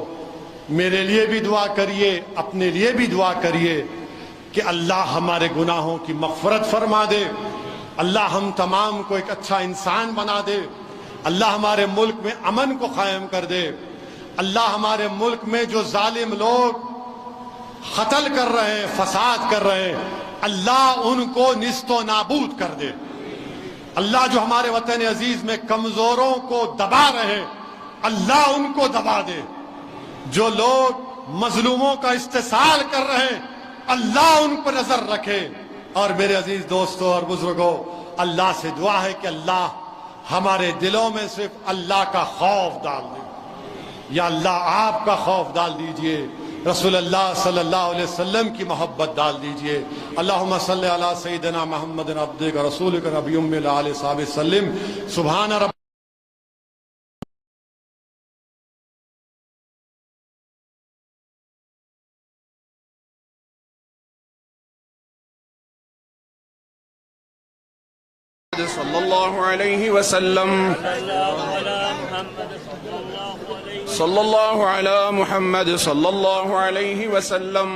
C: میرے لیے بھی دعا کریے، اپنے لیے بھی دعا کریے کہ اللہ ہمارے گناہوں کی مغفرت فرما دے، اللہ ہم تمام کو ایک اچھا انسان بنا دے، اللہ ہمارے ملک میں امن کو قائم کر دے، اللہ ہمارے ملک میں جو ظالم لوگ قتل کر رہے ہیں، فساد کر رہے ہیں، اللہ ان کو نیست و نابود کر دے. اللہ جو ہمارے وطن عزیز میں کمزوروں کو دبا رہے ہیں، اللہ ان کو دبا دے. جو لوگ مظلوموں کا استحصال کر رہے ہیں، اللہ ان پر نظر رکھے. اور میرے عزیز دوستوں اور بزرگوں، اللہ سے دعا ہے کہ اللہ ہمارے دلوں میں صرف اللہ کا خوف ڈال دے. یا اللہ آپ کا خوف ڈال دیجئے، رسول اللہ صلی اللہ علیہ وسلم کی محبت ڈال دیجئے. اللہم صلی علی سیدنا محمد عبدک رسولک نبی ام العالی صحابہ وسلم. سبحان رب
D: صلی اللہ علیہ وسلم. صلی اللہ علی محمد صلی اللہ علیہ وسلم.